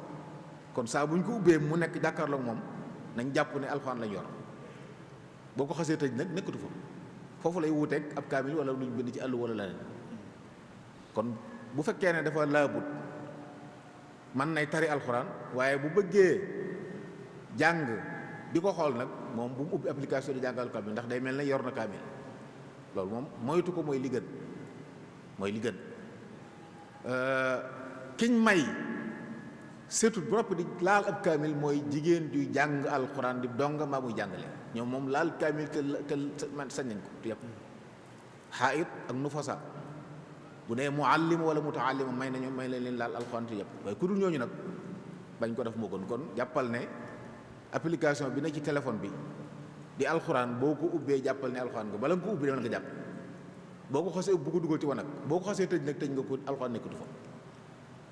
kon saa bu ñu ko ubbee mu nekk jàkkaarloog moom nañ jàpp ne alxuraan lañ yor boo ko xasee tëj nag nekkatu fa foofu lay wuuteeg ab kaamil wala luñ bind ci àll wala leneen kon bu fekkee ne dafa laabut man nay tari alxuraan waaye bu bëggee jàng di ko xool nag moom bu mu ubbi application di jàngal kaamil ndax day mel ne yor na kaamil loolu moom moytu ko mooy li gën mooy li gën kiñ may surtout bu noppi di laal ab kaamil mooy jigéen juy jàng alxuraan di donga maa muy jàngale ñoom moom laal kaamil te man sañ nañ ko te yëpp xaayit ak nufasa bu dee muallim wala mutaallim may leen laal alxuraan te yëpp waaye ku dul ñooñu nag bañ ko def moo gën kon jàppal ne application bi ne ci téléphone bi di alxuraan boo ko ubbee jàppal ne alxuraan nga bala nga ko ubbi demal nga jàpp boo ko xasee bu ko dugal ci wanag boo ko xasee tëj nag tëj nga ko alxuraan nekkatu fa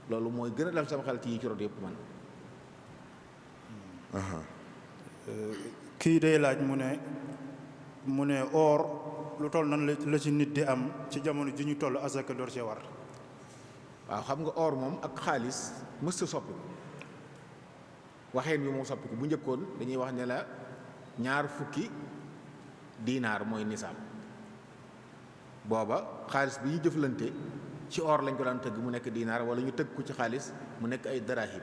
loolu mooy gën a dal sama xel ci yi ci rot yëpp man. kii day laaj mu ne or lu toll nan la ci nit di am ci jamono ji ñu toll asaka door cee war. waaw xam nga or moom ak xaalis mës a soppi waxeen bi moo soppi ko bu njëkkoon dañuy wax ne la 20 diinaar mooy nisaab booba xaalis bi ñu jëflante ci or lañ ko daan tëgg mu nekk diinaar wala ñu tëgg ko ci xaalis mu nekk ay darahim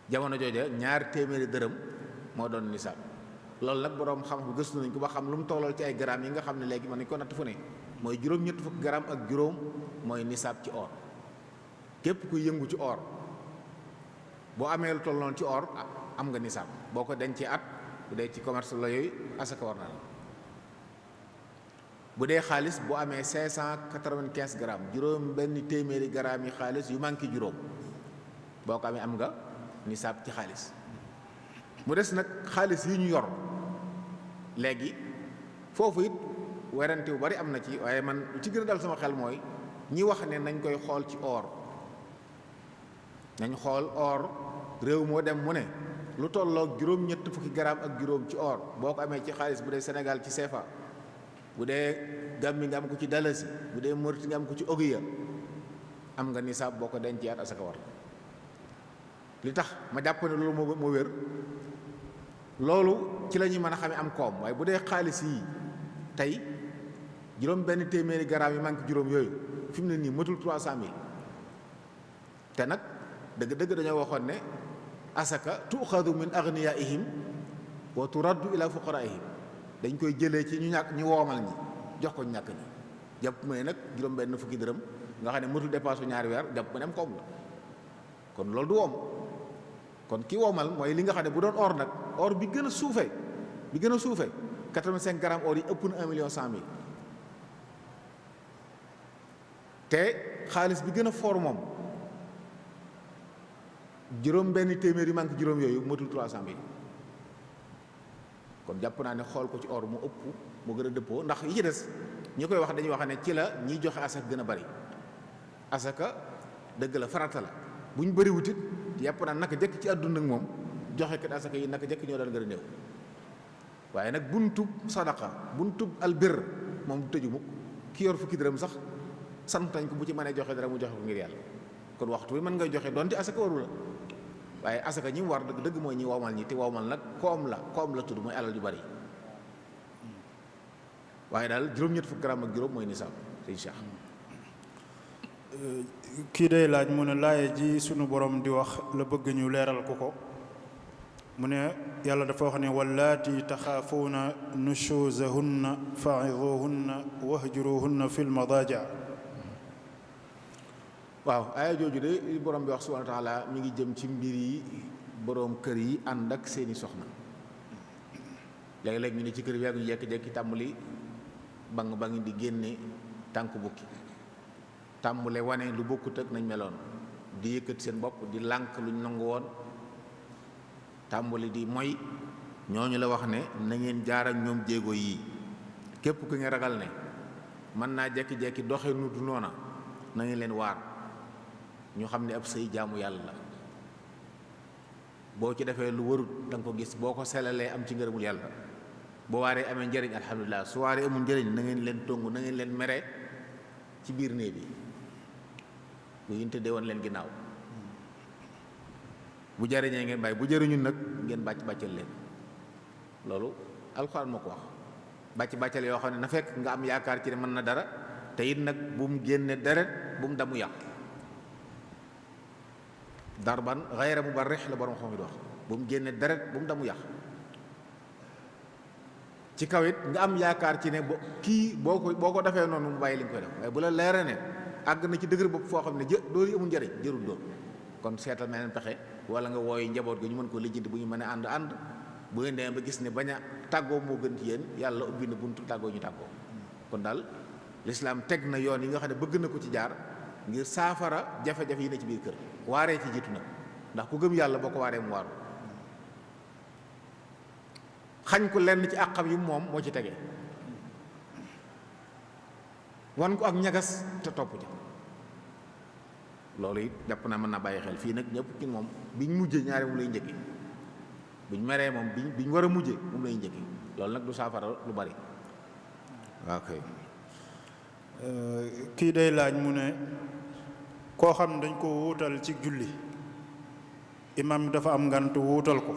jamono jooja 200 dërëm moo doon nisaab loolu nag boroom xam bu gëstu nañ ko ba xam lu mu tollal ci ay grammes yi nga xam ne léegi mën nañ ko natt fu ne mooy juróom-ñett fukki gramme ak juróom mooy nisaab ci or képp ku yëngu ci or boo amee lu toll noonu ci or am nga nisaab boo ko dencee at bu dee ci commerce la yooyu asaka war na la bu dee xaalis bu amee 595 grammes juróom benn téeméeri grammes yi xaalis yu manqué juróom boo ko amee am nga nisaab ci xaalis mu des nag xaalis yi ñu yor léegi foofu it werante bu bari am na ci waaye man lu ci gën a dal sama xel mooy ñi wax ne nañ koy xool ci or nañ xool or réew moo dem mu ne lu tolloog juróom-ñett fukki grammes ak juróom ci or boo ko amee ci xaalis bu dee Sénégal ci CFA bu dee Gambie nga am ko ci dalasi bu dee Mauritanie nga am ko ci ogiya am nga nisaab boo ko dencee at asaka war li tax ma jàpp ne loolu moo wér loolu ci la ñuy mën a xamee am koom waaye bu dee xaalis yi tey juróom benn téeméeri grammes yi manqué juróom yooyu fi mu ne nii matul 300 000 te nag dëgg-dëgg dañoo waxoon ne asaka tuxadu min agniyaihim wa turaddu ila fuqaraihim dañ koy jëlee ci ñu ñàkk ñu woomal ñi jox ko ñu ñàkk ñi jàpp ma ne nag juróom benn fukki dërëm nga xam ne matul dépasse ñaari weer jàpp ma ne am koom la kon loolu du woom kon ki woomal mooy li nga xam ne bu doon or nag or bi gën a suufee 85 grammes or yi ëpp na 1,100,000 te xaalis bi gën a foor moom juróom benn téeméer yi manque juróom yooyu matul 300,000 kon jàpp naa ne xool ko ci or mu ëpp mu gën a dëppoo ndax yi ci des ñi koy wax dañuy wax ne ci la ñiy joxe asaka gën a bari asaka dëgg la farata la bu ñu bëri wutit yàpp naa naka jëkk ci àdduna ak moom joxe kat asaka yi naka jëkk ñoo daan gën a néew waaye nag buntub sadaqa buntub albir moom du tëju mukk ki yor fukki dërëm sax santañ ko bu ci mënee joxe dara mu joxe ko ngir yàlla kon waxtu bi mën ngay joxe donte asaka waru la waaye asaka ñi mu war dëgg mooy ñi woomal ñi te woomal nag koom la tudd mooy alal yu bari waaye daal juróom-ñett fukki gramme ak juróom mooy nisaab sëñ Cheikh. kii day laaj mu ne laaye ji sunu borom di wax la bëgg ñu leeral ko mu ne yàlla dafa wax ne wallaati taxaafuuna nushuzahunna fa'izuhunna wahjuruhunna fil madaaji' waaw aaya jooju de borom bi wax subhaanahu wa taala mi ngi jëm ci mbir yi borom kër yi ànd ak seeni soxna léeg-léeg ñu ne ci kër bi yàgg ñu jekki-jekki tàmbali bang di génne tànk bukki tàmbale wane lu bokkut ak nañ meloon di yëkkat seen bopp di lànk luñ nangu woon tàmbali di moy ñooñu la wax ne na ngeen jaar ak ñoom jéego yii. képp ku nga ragal ne mën naa jekki-jekki doxe nu du noona na ngeen leen waar ñu xam ne ab sëy jaamu yàlla la boo ci defee lu warut da nga ko gis boo ko selalee am ci ngërëmul yàlla boo waaree amee njëriñ alhamdulilah su waaree amul njëriñ na ngeen leen tongu na ngeen leen mere ci biir néeg bi bu yéen tëddee woon leen ginnaaw bu jariñee ngeen bàyyi bu jëriñul nag ngeen bàccal leen loolu alxuraan moo ko wax bàccal yoo xam ne na fekk nga am yaakaar ci ne mën na dara te it nag bu mu génne deret bu mu damu yàq darban xayra mubarrih la borom xam yi wax bu mu génne deret bu mu damu yàq ci kaw it nga am yaakaar ci ne kii boo ko defee noonu mu bàyyi li nga koy def waaye bu la leeree ne àgg na ci dëgër bopp foo xam ne doolu yi amul njëriñ jërul doon kon seetal meneen pexe wala nga wooyu njaboot ga ñu mën ko lijjanti bu ñu mën a ànd bu ngeen demee ba gis ne bañ a tàggoo moo gën ci yéen yàlla ubbi na buntu tàggoo ñu tàggoo kon daal lislaam teg na yoon yi nga xam ne bëgg na ko ci jaar ngir saafara jafe-jafe yi ne ci biir kër waaree ci jiitu nag ndax ku gëm yàlla boo ko waaree mu waaru xañ ko lenn ci àqam yi moom moo ci tegee wan ko ak ñagas te topp ca loolu it jàpp naa mën naa bàyyi xel fii nag ñëpp ci moom biñ mujje ñaari mu lay njëkki buñ meree moom biñ war a mujje moom lay njëkki loolu nag du saafara lu bari waaw kay kii day laaj mu ne koo xam dañ ko wuutal ci julli imam bi dafa am ngant wuutal ko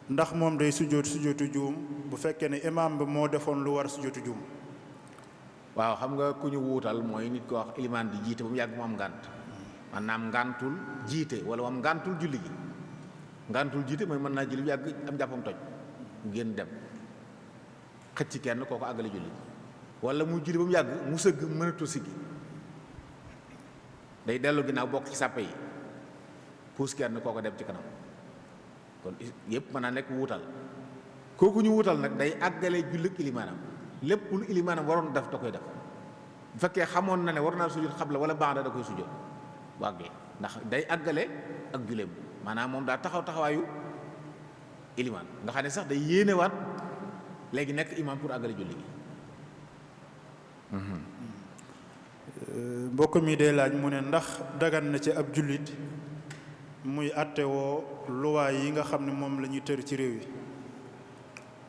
ndax moom day sujjóotu juum bu fekkee ne imam bi moo defoon lu war sujjóotu juum. waaw xam nga ku ñu wuutal mooy nit ko wax ilimaan di jiite ba mu yàgg mu am ngànt maanaam ngàntul jiite wala mu am ngàntul julli gi ngàntul jiite mooy mën naa julli bu yàgg am jàppam toj mu génn dem xëcc kenn koo ko àggale julli wala mu julli ba mu yàgg mu sëgg mënatu siggi day dellu ginnaaw bokk ci sàppe yi puus kenn koo ko dem ci kanam kon yëpp mën naa nekk wuutal kooku ñu wuutal nag day àggale julli ilimaanam lépp lu ilimaanam waroon def da koy def bu fekkee xamoon na ne war naa sujjóot xabla wala ba'da da koy sujjóot bu àggee ndax day àggale ak julleem maanaam moom daa taxawaayu ilimaan nga xam ne sax day yéenewaat léegi nekk imaam pour àggale julli gi. mbokk mi day laaj mu ne ndax dagan na ci ab jullit muy attewoo luwaay yi nga xam ne moom la ñuy tër ci réew yi.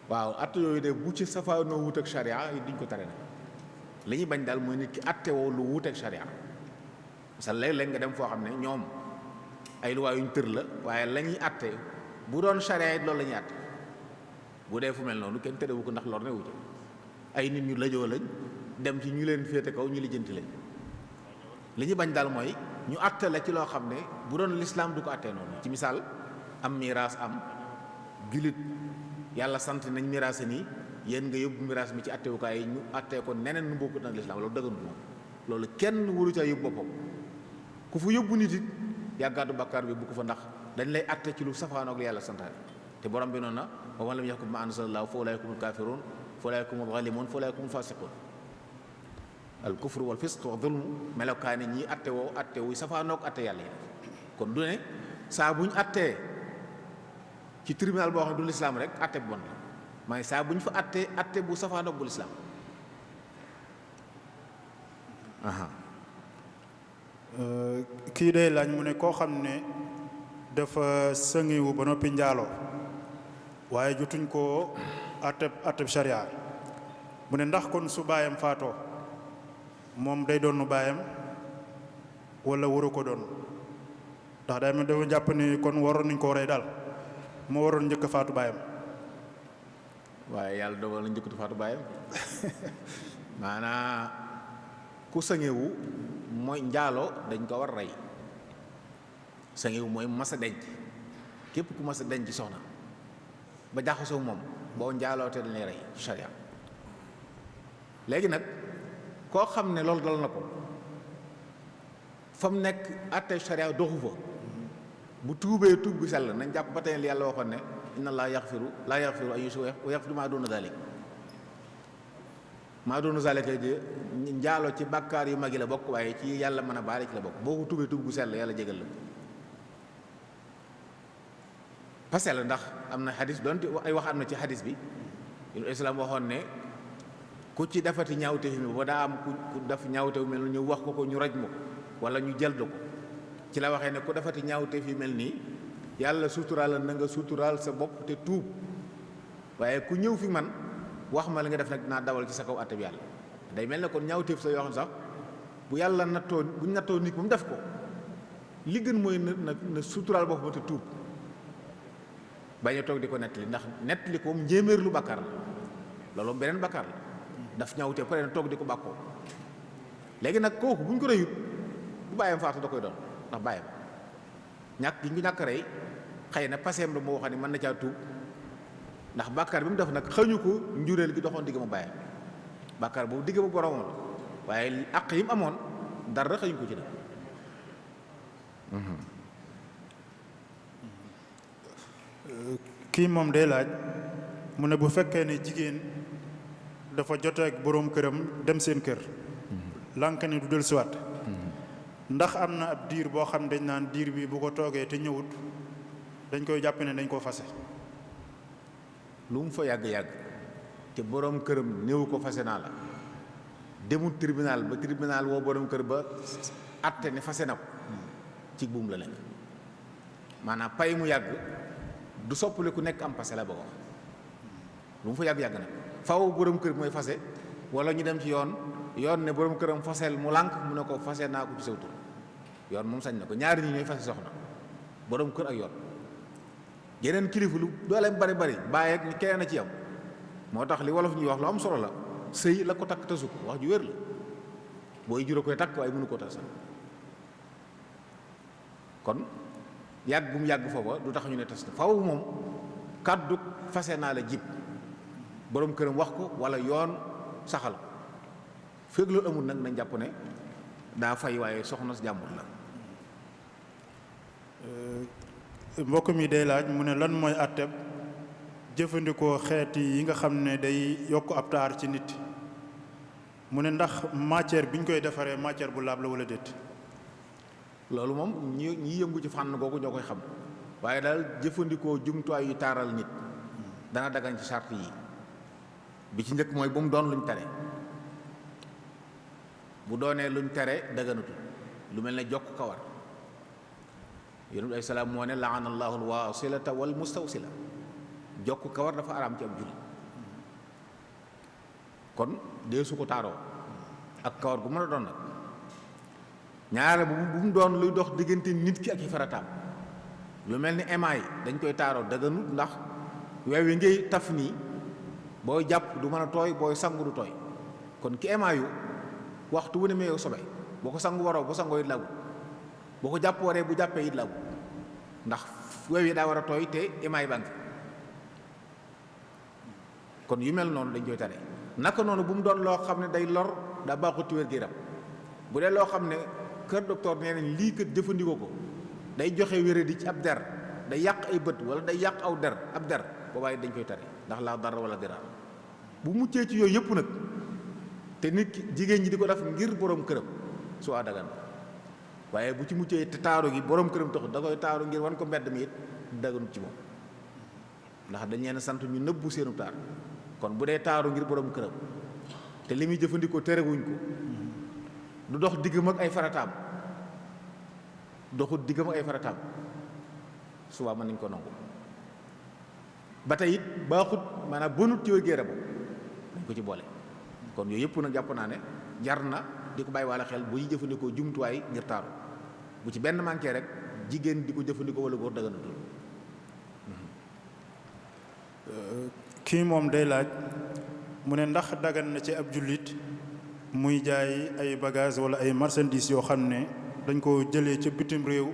waaw atte yooyu de bu ci safaanoo wut ak sharia yi duñ ko tere nag li ñuy bañ daal mooy nit ki attewoo lu wut ak sharia parce que léeg-léeg nga dem foo xam ne ñoom ay luwaay yuñ tër la waaye la ñuy atte bu doon sharia it loolu la ñuy atte bu dee fu mel noonu kenn terewu ko ndax lor ne wuute ay nit ñu lajoo lañ dem ci ñu leen féete kaw ñu lijjanti lañ li ñu bañ daal mooy ñu atte la ci loo xam ne bu doon lislaam du ko attee noonu ci misaal am miraas am jullit yàlla sant nañ miraas nii yéen nga yóbbu miraas mi ci attewukaay yi ñu attee ko neneen nu bokkut nag lislaam loolu dëggantu moom loolu kenn waru ca yóbbu boppam ku fa yóbbu nit it yàggaatu bakkaar bi bu ko fa ndax dañ lay atte ci lu safaanoog li yàlla santaane te borom bi noonu na wa man lam yahkum bimaa anzalallaahu fa ulaaika humul kaafiruun fa ulaaika humuz zaalimuun fa ulaaika humul faasiquun al kufru wal fisq wa zulmu melokaani ñi atte woo atte wuy safaanoog atte yàlla yi kon du ne saa buñ attee ci tribunal boo xam ne du lislaam rek atte bu bon la mooy saa bu ñu fa atte bu safaanoog bu lislaam kii day laaj mu ne koo xam ne dafa sëngiwu ba noppi njaaloo waaye jotuñ koo atteb sharia mu ne ndax kon su baayam faatoo moom day doon baayam wala waru ko doon ndax day mel dafa jàpp ni kon waroon nañ koo rey daal moo waroon njëkk a faatu baayam. waaye yàlla dogal na njëkkatu faatu baayam maanaa ku sëngewu mooy njaaloo dañ ko war rey sëngewu mooy mas a denc képp ku mas a denc soxna ba jaxasoo moom boo njaaloo te dañ lay rey ci sharia léegi nag koo xam ne loolu dal na ko fa mu nekk àtte sharia doxu fa bu tuubee tuub gu sell nañ jàpp ba tey li yàlla waxoon ne inna laa yaxfiru an yushraka wa yaxfiru maa duuna zalik maa doonu zalika de njaaloo ci bàkkaar yu mag yi la bokk waaye ci yàlla mën a baale ci la bokk boo ko tubee tub gu sell yàlla jégal la parce que la ndax am na xadis donte ay wax am na ci xadis bi islam waxoon ne ku ci defati ñaawteef mi ba daa am ku def ñaawteef mel ni ñu wax ko ñu raj ma ko wala ñu jël ko ci la waxee ne ku defati ñaawteef yi mel nii yàlla suturaal na nga suturaal sa bopp te tuub waaye ku ñëw fi man wax ma li nga def nag dinaa dawal ci sa kaw àtte bi yàlla day mel ne kon ñaawteef sa yoo xam sax bu yàlla nattoo bu ñu nattoo nit ba mu def ko li gën mooy na suturaal boppam te tuub bañ a toog di ko nettali ndax nettali ko moom njéeméer lu bàkkaar la loolu beneen bàkkaar la daf ñaawte pare na toog di ko bàkkoo léegi nag kooku bu ñu ko rëyut bu bàyyam faatu da koy doon ndax bàyyam ñàkk gi ñu ñàkk rey xëy na paseem la moo wax ne mën na caa tuub ndax bàkkaar bi mu def nag xëñu ko njureel gi doxoon digg ma bàyyam bàkkaar boobu digg ma boromam la waaye àq yi mu amoon dara xëñu ko ci def kii moom day laaj mu ne bu fekkee ne jigéen dafa jotee ak boroom këram dem seen kër lànk ni du dellusiwaat ndax am na ab diir boo xam dañ naan diir bi bu ko toogee te ñëwut dañ koy jàpp ne dañ koo fase lu mu fa yàgg-yàgg te boroom këram néew ko fase naa la demul tribunal ba tribunal woo boroom kër ba atte ne fase na ko ci buum la nekk maanaam pay mu yàgg du soppali ku nekk am fase la ba ko lu mu fa yàgg-yàgg nag faw boroom kër mooy fase wala ñu dem ci yoon ne boroom këram fasel mu lànk mu ne ko fase naa ko ci saw tur yoon moom sañ na ko ñaari ñi ñooy fase soxna boroom kër ak yoon yeneen kilifa lu dooleem bari bàyyi ak keneen a ci yam moo tax li wolof ñuy wax lu am solo la sëy la ko takk tasu ko wax ju wér la booy jura koy takk waaye mënu koo tas kon yàgg bu mu yàgg foofa du tax ñu ne tas faw moom kàddu fase naa la jib boroom këram wax ko wala yoon saxal ko fekk loolu amul nag nañ jàpp ne daa fay waaye soxna si jàmbur la. mbokk mi day laaj mu ne lan mooy àtteb jëfandikoo xeeti yi nga xam ne day yokk ab taar ci nit mu ne ndax matière bi ñu koy defaree matière bu laab la wala déet. loolu moom ñi yëngu ci fànn googu ñoo koy xam waaye daal jëfandikoo jumtuwaay yu taaral nit dana dagan ci sart yi bi ci njëkk mooy bu mu doon luñ tere bu doonee luñ tere daganatul lu mel ne jokk kawar yonent bi ay salaam moo ne laana allahu alwasilata wal mustawsila jokk kawar dafa araam ci ab jullit kon dee su ko taaroo ak kawar gu mën a doon nag ñaare bu mu doon luy dox diggante nit ki ak i farataam lu mel ni émail dañ koy taaroo daganut ndax weew yi ngay taf nii booy jàpp du mën a tooy booy sangu du tooy kon ki émail yu waxtu wu ne meew sobe boo ko sangu waroo bu sangoo it labu boo ko jàpp waree bu jàppee it labu ndax weew yi daa war a tooy te émail banque kon yu mel noonu dañ koy tere naka noonu bu mu doon loo xam ne day lor daa baaxut ci wér-gu-yaram bu dee loo xam ne kër docteur nee nañ lii kat jëfandikoo ko day joxe wéradi ci ab der day yàq ay bët wala day yàq aw der ab der boobaay dañ koy tere ndax laa dara wala diraar bu muccee ci yooyu yëpp nag te nit ki jigéen ñi di ko def ngir borom këram su a dagan waaye bu ci muccee te taaru gi borom këram tax da koy taaru ngir wan ko mbedd mi it daganut ci moom ndax dañ leen sant ñu nëbbu seenu taar kon bu dee taaru ngir borom këram te li muy jëfandikoo terewuñ ko du dox diggam ak ay farataam doxut diggam ak ay farataam suba mën nañ ko nangu ba tey it baaxut maanaam bonut ci wér-gu-yaram dañ ko ci boole kon yooyu yëpp nag jàpp naa ne jar na di ko bàyyi walla xel buy jëfandikoo jumtuwaay ngir taaru bu ci benn manqué rek jigéen di ko jëfandikoo walla góor daganatul. kii moom day laaj mu ne ndax dagan na ci ab jullit muy jaay ay bagages wala ay marchandises yoo xam ne dañ ko jëlee ca bitim réew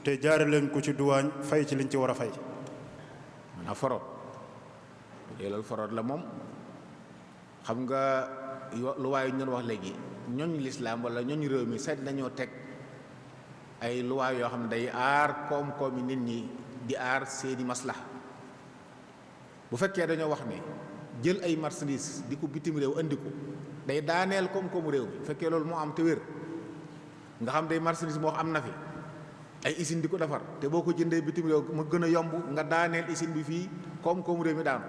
te jaare leen ko ci duwaañ fay ci liñ ci war a fay. maanaam forot loolu forot la moom xam nga lu waaye ñu doon wax léegi ñooñu lislaam wala ñooñu réew mi seet nañoo teg ay luwaay yoo xam ne day aar koom-koomi nit ñi di aar seeni maslaha bu fekkee dañoo wax ne jël ay marchandises di ko bitim réew andi ko day daaneel koom-koomu réew mi bu fekkee loolu moo am te wér nga xam day marchandise moo am na fi ay usine di ko defar te boo ko jëndee bitim réew mu gën a yomb nga daaneel usine bi fii koom-koom réew mi daanu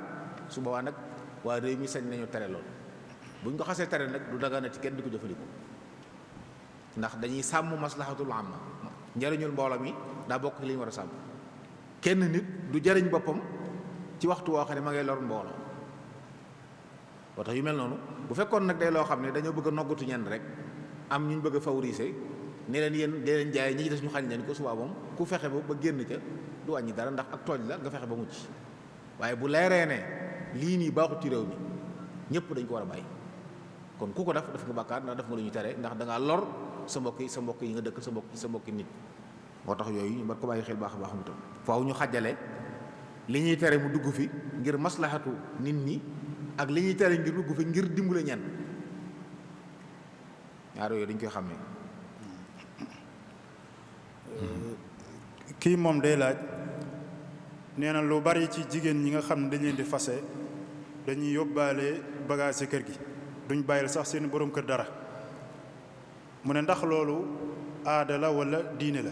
su boobaa nag waa réew mi sañ nañu tere loolu buñ ko xasee tere nag du dagana ci kenn di ko jëfandikoo ndax dañuy sàmm maslahatul amma njariñul mbooloo mi daa bokk li ñu war a sàmm kenn nit du jariñ boppam ci waxtu woo xam ne ma ngay lor mbooloo moo tax yu mel noonu bu fekkoon nag day loo xam ne dañoo bëgg a noggatu ñenn rek am ñu bëgg a favoriser ne leen yéen dee leen jaay ñi ci des ñu xañ leen ko subaa moom ku fexe ba génn ca du wàññi dara ndax ak tooñ la nga fexe ba mucc waaye bu leeree ne lii nii baaxut ci réew mi ñëpp dañ ko war a bàyyi kon ku ko def nga bàkkaar ndax def nga lu ñu tere ndax da ngaa lor sa mbokk yi nga dëkk sa mbokki nit moo tax yooyu ñu war ko bàyyi xel baax a baax mu tam faaw ñu xàjjale li ñuy tere mu dugg fi ngir maslahatu nit ñi ak li ñuy tere ngir dugg fi ngir dimbale ñenn ñaar yooyu dañ koy xàmmee. kii moom day laaj nee na lu bari ci jigéen ñi nga xam ne dañ leen di fase dañuy yóbbaale bagage ci kër gi duñ bàyyil sax seen borom kër dara mu ne ndax loolu aada la walla diine la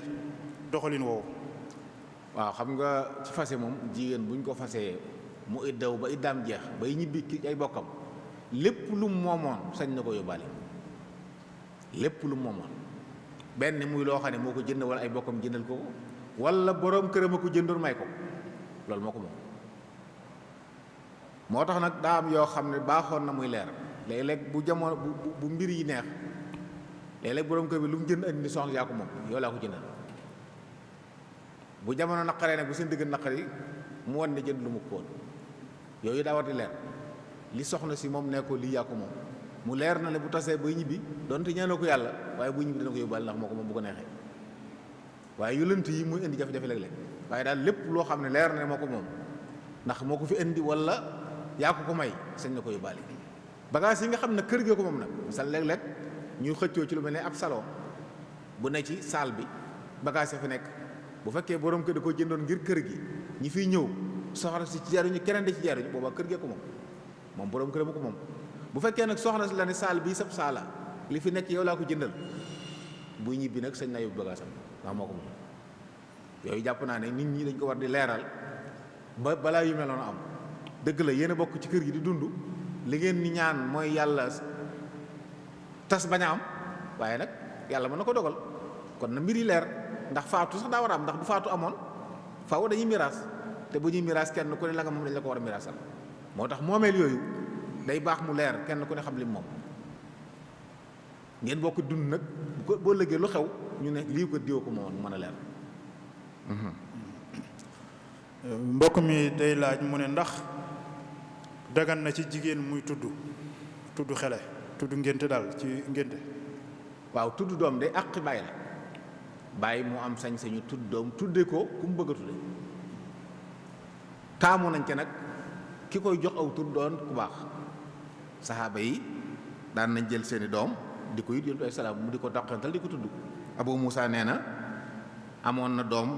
doxalin woowu. waaw xam nga ci fase moom jigéen buñ ko fasee mu iddaw ba iddaam jeex bay ñibbi ki ay bokkam lépp lu mu moomoon sañ na ko yóbbaale lépp lu mu moomoon benn muy loo xam ne moo ko jënd wala ay bokkam jëndal ko wala borom këram a ko jëndoon may ko loolu moo ko moom moo tax nag daa am yoo xam ne baaxoon na muy leer léeg-léeg bu jamono bu mbir yi neex léeg-léeg borom kër bi lu mu jënd andi soxna yaa ko moom yow laa ko jëndal bu jamono naqaree nag bu seen digg naqari mu wan ne jënd lu mu ko woon yooyu daa war di leer li soxna si moom ne ko lii yaa ko moom mu leer na ne bu tasee bay ñibbi donte ñaanoo ko yàlla waaye bu ñibbi dana ko yóbbaale ndax moo ko moom bu ko neexee waaye yulent yi muy indi jafe-jafe léeg-léeg waaye daal lépp loo xam ne leer na ne moo ko moom ndax moo ko fi indi wala yaa ko may sañ na ko yóbbaale bagage yi nga xam ne kër gee ko moom nag misal léeg-léeg ñuy xëccoo ci lu mel ne ab salon bu ne ci salle bi bagage ya fi nekk bu fekkee borom kër da ko jëndoon ngir kër gi ñi fiy ñëw soxna si ci jaruñu keneen da ci jaruñu boobaa kër gee ko moom borom kër ma ko moom bu fekkee nag soxna si la ne saal bii sab saala li fi nekk yow laa ko jëndal buy ñibbi nag sañ naa yóbbu bagage am ndax moo ko moom yooyu jàpp naa ne nit ñi dañ ko war di leeral ba balaa yu mel noonu am dëgg la yéen a bokk ci kër gi di dund li ngeen ni ñaan mooy yàlla tas bañ a am waaye nag yàlla mën na ko dogal kon na mbir yi leer ndax faatu sax daa war a am ndax bu faatu amoon faaw dañuy miraas te bu ñuy miraas kenn ku ne la nga moom dañ la ko war a miraasal moo tax moomeel yooyu day baax mu leer kenn ku ne xam li moom ngeen bokk dund nag boo lëggee lu xew ñu ne lii ko diw ko moomoon mën a leer. mbokk mi day laaj mu ne ndax dagan na ci jigéen muy tudd xele tudd ngénte daal ci ngénte. waaw tudd doom de àqi bàyyi la bàyyi mu am sañ-sañu tudd doom tudde ko ku mu bëgg a tudde taamu nañ ca nag ki koy jox aw tur doon ku baax saxaaba yi daan nañ jël seeni doom di ko yit yontu ay salaam mu di ko daqantal di ko tudd Abu Muusa nee na amoon na doom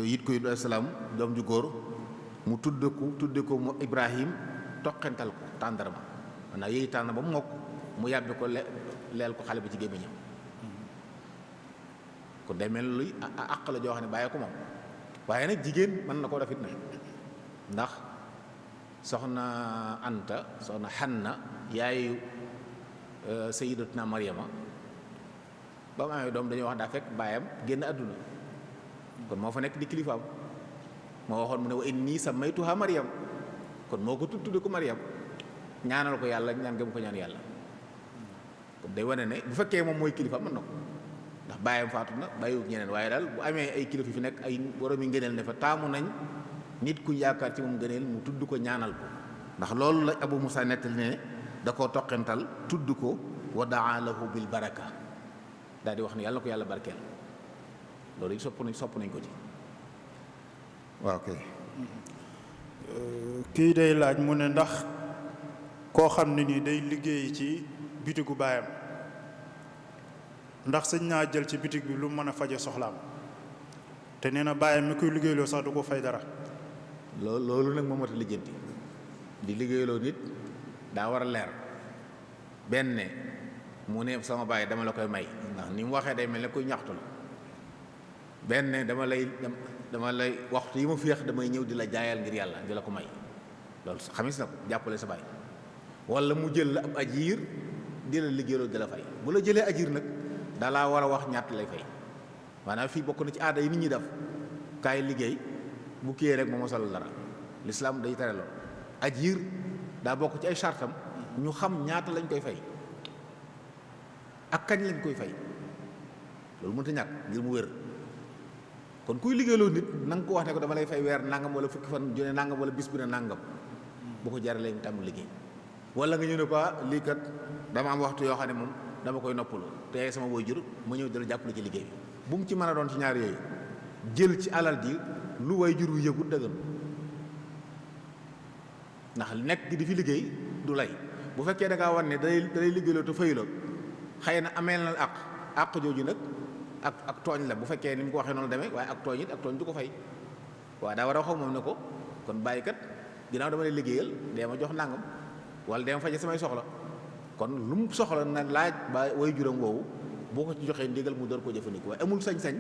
yit ko yontu ay salaam doom ju góor mu tudde ko mu Ibrahim toqental ko tàndarma maanaam yéy tànn ba mu mokk mu yàbbi ko leel ko xale bi ci gémmiñam kon day mel luy àq la joo xam ne bàyyi ko moom waaye nag jigéen mën na koo def it nag ndax soxna Anta soxna Xanna yaayu Sayyidatuna Maryama ba mu amee doom dañoo wax daa fekk baayam génn àdduna kon moo fa nekk di kilifaam moo waxoon mu ne wa inni sammaytuha Maryam kon moo ko tudde ko Maryam ñaanal ko yàlla ñaan nga mu ko ñaan yàlla kon day wane ne bu fekkee moom mooy kilifaam mën na ko ndax baayam faatu na bàyyiwut ñeneen waaye daal bu amee ay kilifa fi nekk ay borom yi ngëneel ne fa taamu nañ nit ku yaakaar ci moom ngëneel mu tudd ko ñaanal ko ndax loolu la Abu Musa nettali ne da koo toqental tudd ko wa daa lahu bil baraka daal di wax ne yàlla na ko yàlla barkeel loolu yi sopp nañ ko ci waaw kay. kii day laaj mu ne ndax koo xam ne nii day liggéey ci bitigu baayam ndax sëñ naa jël ci bitig bi lu mën a faje soxlaam te nee na baayam mi koy liggéeyloo sax du ko fay dara. loolu nag moo mat a lijjanti di liggéeyloo nit daa war a leer benn mu ne sama baay dama la koy may ndax ni mu waxee day mel ne kuy ñaxtu la benn dama lay waxtu yi ma féex damay ñëw di la jaayal ngir yàlla di la ko may loolu xamis na ko jàppale sa baay. wala mu jël la ab ajiir di la liggéeyloo di la fay bu la jëlee ajiir nag dalaa war a wax ñaata lay fay maanaam fii bokk na ci aada yi nit ñi def kaay liggéey bu kiyee rek moo mosal dara lislaam day tere lool. ajiir daa bokk ci ay chartam ñu xam ñaata lañ koy fay ak kañ lañ koy fay loolu mënta ñàkk ngir mu wér. kon kuy liggéeyloo nit na nga ko wax ne ko dama lay fay weer nangam wala fukki fan jone nangam wala bis bu ne nangam bu ko jaralee mu tàmm liggéey. wala nga ñëw ne ko lii kat dama am waxtu yoo xam ne moom dama koy noppalu te sama waajur ma ñëw dala jàppale ci liggéey bi bu mu ci mën a doon ci ñaar yooyu jël ci alal ji lu waajur wu yëgut dëggan ndax nekk gi di fi liggéey du lay bu fekkee da ngaa wan ne dalay liggéeyloo te fayuloo xëy na ameel na àq jooju nag ak tooñ la bu fekkee ni mu ko waxee noonu demee waaye ak tooñ it ak tooñ du ko fay waaw daa war a wax moom ne ko kon bàyyi kat ginnaaw dama lay liggéeyal dee ma jox nangam wala dee ma faje samay soxla kon lu mu soxla na laaj ba way juram woowu boo ko ci joxee ndigal mu door koo jëfandikoo waaye amul sañ-sañ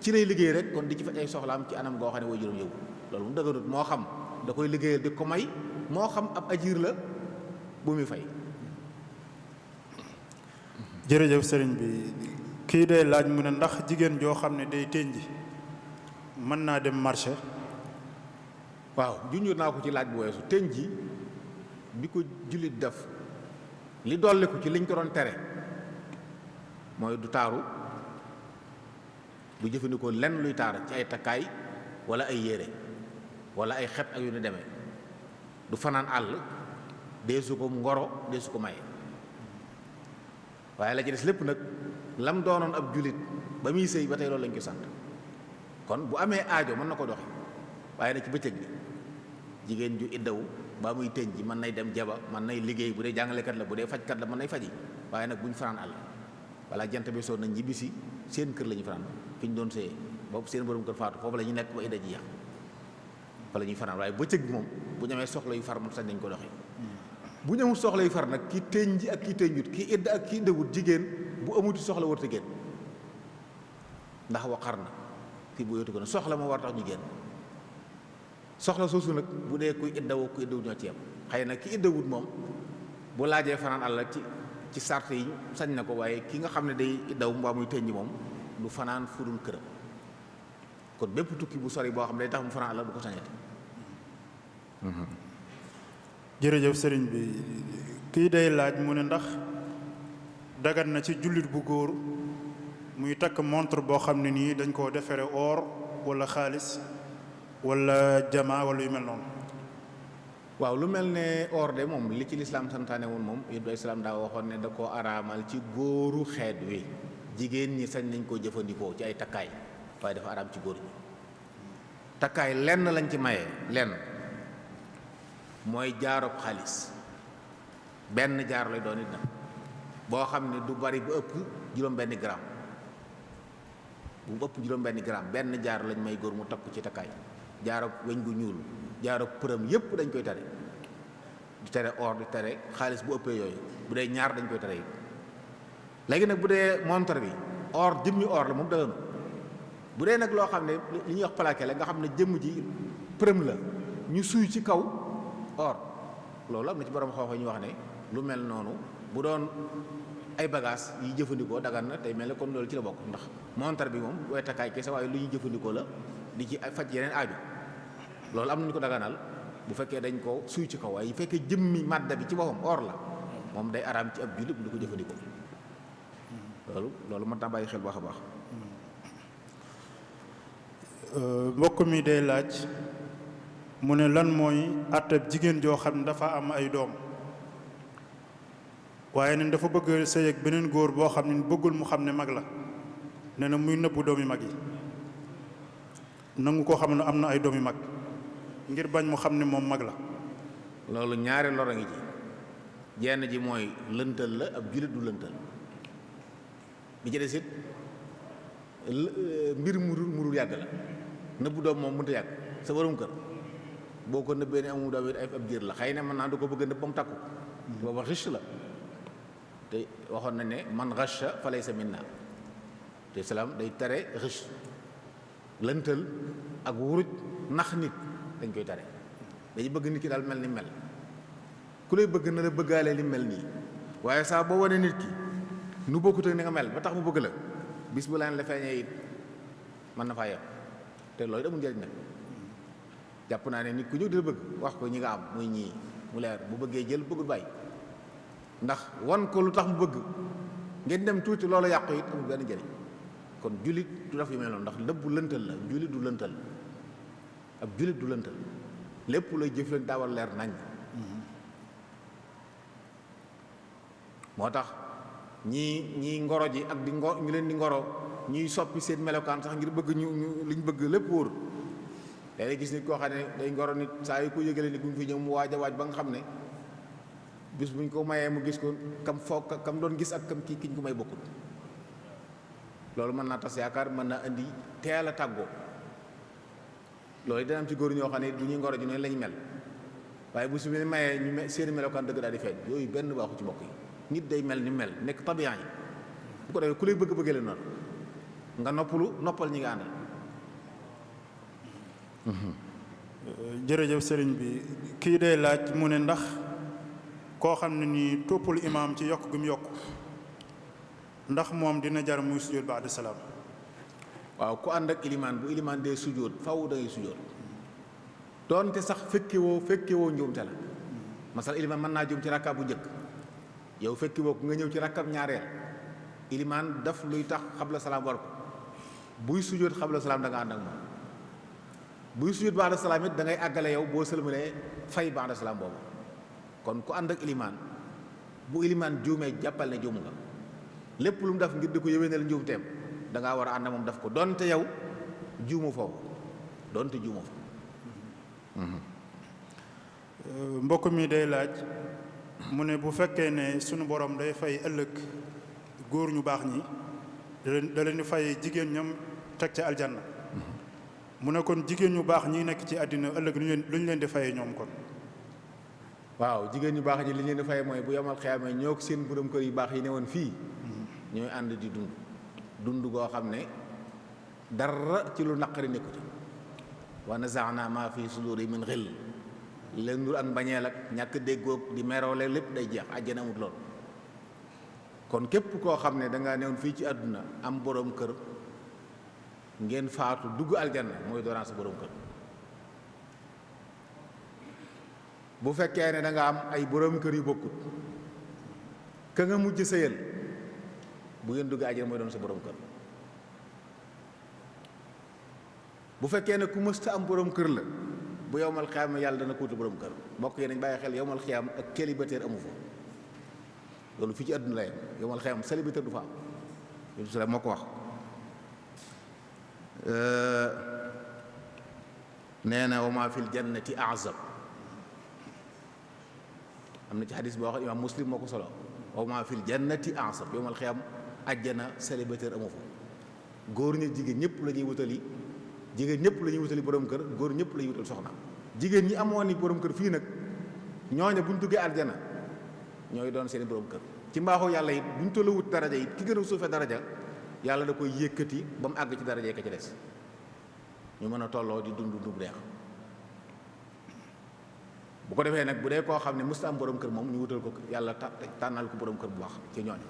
ci lay liggéey rek kon di ci faj ay soxlaam ci anam goo xam ne way juram yow loolu mu dëgganut moo xam da koy liggéeyal di ko may moo xam ab ajiir la bu muy fay. jërëjëf sëriñ bi kii day laaj mu ne ndax jigéen joo xam ne day tënji mën naa dem marché. waaw junjur naa ko ci laaj bu weesu tënji bi ko jullit def li dolliku ci liñ ko doon tere mooy du taaru du jëfandikoo lenn luy taar ci ay takkaay wala ay yére wala ay xet ak yu ni demee du fanaan àll deesu ko ngoro deesu ko maye waaye la ci des lépp nag lam doonoon ab jullit ba muy sëy ba tey loolu lañ ko sant kon bu amee aajo mën na ko doxi waaye nag ci bëccëg bi jigéen ju iddawu ba muy tëñ ji mën nay dem jaba mën nay liggéey bu dee jàngalekat la bu dee fajkat la mën nay faji waaye nag bu ñu fanaan àll wala jant bi soo nañ ñibbisi seen kër la ñu fanaan fi ñu doon sëyee boobu seen borom kër faatu foofu la ñu nekk ba idda ji yàq fa la ñuy fanaan waaye bëccëg bi moom bu ñu amee soxla yu far moom sañ nañ ko doxee bu ñu amul soxla yu far nag ki tëñ ji ak ki tëñjut ki idda ak ki iddawut jigéen bu amuti soxla warta génn ndax waqar na kii bu yootu ko ne soxla moo war tax ñu génn soxla soosu nag bu dee kuy iddawu ku iddawut ñoo ci yem xëy na ki iddawut moom bu laajee fanaan àll ci sart yi sañ na ko waaye ki nga xam ne day iddaw mbaa muy tëñ ji moom du fanaan fudul këram kon bépp tukki bu sori boo xam ne day tax mu fanaan àll du ko sañati. jërëjëf sëriñ bi kii day laaj mu ne ndax dagan na ci jullit bu góor muy takk montre boo xam ne nii dañ koo defere or wala xaalis wala jama wala yu mel noonu. waaw lu mel ne or de moom li ci lislaam santaane woon moom yonent bi islaam daa waxoon ne da koo araamal ci góoru xeet wi jigéen ñi sañ nañ koo jëfandikoo ci ay takkaay waaye dafa araam ci góor ñi takkaay lenn lañ ci maye lenn mooy jaaroob xaalis benn jaar lay doon it nag boo xam ne du bari bu ëpp juróom-benni gramme bu ëpp juróom-benni gramme benn jaar lañ may góor mu takku ci takkaay jaaroob weñ gu ñuul jaaroob përëm yépp dañ koy tere di tere or di tere xaalis bu ëppee yooyu bu dee ñaar dañ koy tere yi léegi nag bu dee montre bi or jëmmi or la moom dëgënu bu dee nag loo xam ne li ñuy wax plaqué la nga xam ne jëmm ji përëm la ñu suy ci kaw or loolu am na ci borom xoox ñu wax ne lu mel noonu bu doon ay bagages yi jëfandikoo dagan na tey mel ne kon loolu ci la bokk ndax montre bi moom waaye takkaay kese waaye lu ñuy jëfandikoo la di ci faj yeneen aaju loolu am nañu ko daganal bu fekkee dañ ko suy ci kaw waaye bu fekkee jëmmi màdda bi ci boppam or la moom day araam ci ab jullit du ko jëfandikoo loolu mën naa bàyyi xel baax a baax. mbokk mi day laaj mu ne lan mooy àttab jigéen joo xam ne dafa am ay doom waaye ne dafa bëgg sëy ak beneen góor boo xam ne bëggul mu xam ne mag la nee na muy nëbbu doomi mag yi nangu koo xam ne am na ay doomi mag ngir bañ mu xam ne moom mag la. loolu ñaari lor a ngi ci jenn ji mooy lëntal la ab jullit du lëntal bi ci des it mbir mu dul yàgg la nëbbu doom moom mënut a yàgg sa borom kër boo ko nëbbee ne amul doom it ay ab diir la xëy na mën naa du ko bëgg a nëbb ba mu takku booba riche la te waxoon nañ ne man rasha fa laysa minna te salaam day tere riche lëntal ak wuruj nax nit dañ koy tere. dañu bëgg nit ki daal mel ni mel, ku lay bëgg na la bëggaalee li mel nii, waaye saa boo wane nit ki nu bokkut ak ni nga mel ba tax mu bëgg la, bis bu laan la feeñee it mën na faa yem te loolu amul njëriñ nag. jàpp naa ne nit ku ñëw di la bëgg wax ko ñi nga am muy ñii mu leer, bu bëggee jël bëggul bàyyi, ndax wan ko lu tax mu bëgg ngeen dem tuuti loolu yàqu it amul benn njëriñ. kon jullit du def yu mel noonu, ndax lépp lëntal la. jullit du lëntal, ab jullit du lëntal, lépp lay jëf leen daawal leer nañ. moo tax ñii ngoro ji ak di ñu leen di ngoro ñuy soppi seen melokaan sax ngir bëgg ñu liñ bëgg lépp wóor. léeg-léeg gis nit koo xam ne day ngoro nit saa yu ko yëgalee ni bu ñu fi ñëw mu waaj a waaj ba nga xam ne bis buñ ko mayee mu gis ko kam doon gis ak kam kiñ ko may bokkul. loolu mën naa tas yaakaar, mën naa indi teel a tàggoo. loolu dana am ci góor ñoo xam ne du ñuy ngoro ji noonu lañu mel, waaye bu su ñu mayee ñu seeni melokaan dëgg daal di feeñ. yooyu benn baaxu ci mbokk yi. nit day mel ni mel, nekk tabiyaan yi, bu ko defee ku lay bëgg leen noonu nga noppal ñi nga àndal. jërëjëf sëriñ bi, kii day laaj mu ne ndax koo xam ne nii toppul imaam ci yokk gu mu yokk, ndax moom dina jar muy sujjóot ba'da salaam. waaw ku ànd ak ilimaan, bu ilimaan dee sujjóot faw da ngay sujjóot doonte sax fekkewoo njuumte la. masal ilimaan mën naa juum ci rakka bu njëkk, yow fekkewoo ko nga ñëw ci rakkab ñaareel, ilimaan daf luy tax xabla salaam war ko, buy sujjóot xabla salaam da nga ànd ak moom. buy sujjóot ba'da salaam it da ngay àggale yow boo sëlmalee fay ba'da salaam boobu. kon ku ànd ak ilimaan, bu ilimaan juumee jàppal ne juum nga. lépp lu mu def ngir di ko yëwénal njuumteem da ngaa war a ànd moom def ko donte yow juumu foofu, donte juumu fa. mbokk mi day laaj mu ne bu fekkee ne sunu borom day fay ëllëg góor ñu baax ñi da leen di fay jigéen ñoom teg ca aljanna, mu ne kon jigéen ñu baax ñi nekk ci àddina ëllëg lu ñu leen di fayee ñoom kon. waaw jigéen ñu baax ñi li ñu leen di fayee mooy bu yomal xiyaama ñoo seen borom kër yu baax yi ne woon fii ñooy ànd di dund goo xam ne dara ci lu naqari nekku ci. wa nazaana maa fi suduri min xill, leen dul ak mbañeel ak ñàkk déggoog di meroole lépp day jeex. àjjana amut loolu. kon képp koo xam ne dangaa newoon fii ci àdduna am borom kër ngeen faatu dugg aljanna mooy doonaa sa borom kër. bu fekkee ne da nga am ay borom kër yu bokkut, ka nga mujj sëyal bu ngeen dugg àjjana mooy doon sa borom kër. bu fekkee ne ku mësta am borom kër la, bu yowmal xiyaam yàlla dana ko wutal borom kër. mbokk yi nañ bàyyi xel, yowmal xiyaam ak célibataire amu fa. loolu fii ci àdduna la yem. yowmal xiyaam célibataire du fa am. Yonent bi moo ko wax. nee na wa maa fil jannati a'zab. am na ci xadis boo xam imaam Muslim moo ko solo. wa maa fil jannati a'zab. yowmal xiyaam àjjana célibataire amu fa. góor ñi jigéen ñëpp la ñuy wutali. jigéen ñëpp la ñuy wutali borom kër, góor ñëpp la ñuy wutal soxna. jigéen ñi amoon ni borom kër fii nag ñooñu bu ñu duggee aljana ñooy doon seeni borom kër. ci mbaaxu yàlla it bu ñu toll wut daraja it ki gën a suufee daraja yàlla da koy yëkkati ba mu àgg ci daraja ka ci des, ñu mën a tolloo di dund dund neex. bu ko defee nag bu dee koo xam ne musta am borom kër moom ñu wutal ko yàlla tànnal ko borom kër bu baax ci ñooñu.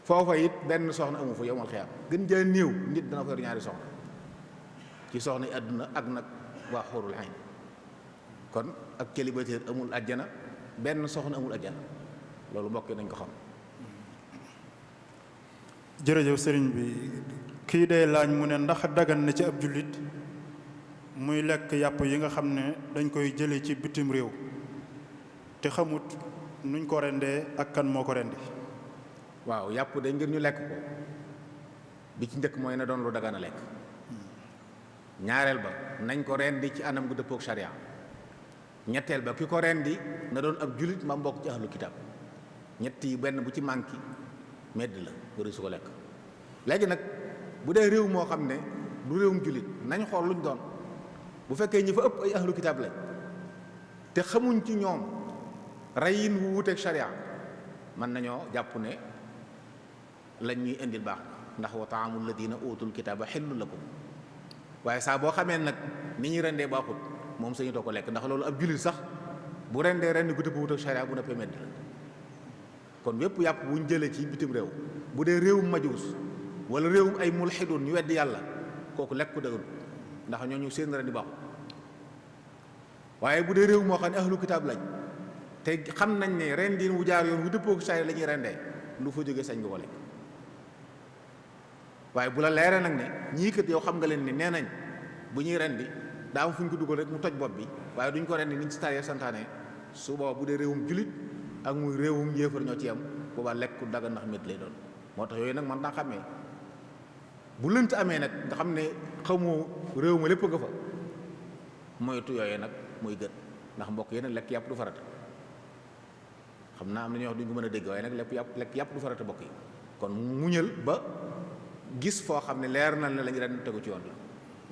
foofa it benn soxna amu fa yowmal xiyaam. gën jaa néew nit dana ko yor ñaari soxna ci soxna yi àdduna ak nag waa xóorul ayn. kon ak célibataire amul àjjana, benn soxna amul àjjana. loolu mbokk nañ ko xam. jërëjëf sëriñ bi, kii day laaj mu ne ndax dagan na ci ab jullit muy lekk yàpp yi nga xam ne dañ koy jële ci bitim réew te xamut nuñ ko rendee ak kan moo ko rendi. waaw yàpp dañ ngir ñu lekk ko bi ci njëkk mooy na doon lu dagan a lekk. ñaareel ba nañ ko rendi ci anam gu dëppook sharia. ñetteel ba ki ko rendi na doon ab jullit ma mbokk ci ahlu kitaab. ñett yi benn bu ci manqué medd la wari su ko lekk. léegi nag bu dee réew moo xam ne du réewum jullit nañ xool luñ doon. bu fekkee ñi fa ëpp ay ahlu kitaab lañ te xamuñ ci ñoom reyin wu wuteeg sharia, mën nañoo jàpp ne lañ ñuy indil baax na. ndax wa taamul ladina utul kitaaba xillu lakum waaye saa boo xamee nag ni ñuy rendee baaxut moom sañu too ko lekk ndax loolu ab jullit sax bu rendee rendi gu dëppwut ak sharia bu na pémét la kon wépp yàpp bu ñu jëlee ci bitim réew bu dee réewum majuus wala réewum ay mulxidun ñu weddi yàlla kooku lekk ko dëgg ndax ñooñu seen rendi baaxut waaye bu dee réew moo xam ne ahlu kitaab lañ te xam nañ ne rendin wu jaar yoon wu dëppoo ak sharia la ñuy rendee lu fa jógee sañ nga ko lekk waaye bu la leeree nag ne ñii kat yow xam nga leen ni nee nañ bu ñuy rendi daa am fu ñu ko dugal rek mu toj bopp bi waaye duñ ko rendi niñ ci taaree santaane su boobaa bu dee réewum julit ak muy réewum yéefar ñoo ci am boobaa lekk ku daga ndax métti lay doon moo tax yooyu nag man naa xamee bu lënt amee nag nga xam ne xamoo réew ma lépp nga fa moytu yooyu nag mooy gën ndax mbokk yi nag lekk yàpp du farata xam naa am na ñoo wax duñ ko mën a dégg waaye nag lekk yàpp du farata mbokk yi kon muñal ba gis foo xam ne leer na la lañu ren tegu ci yoon la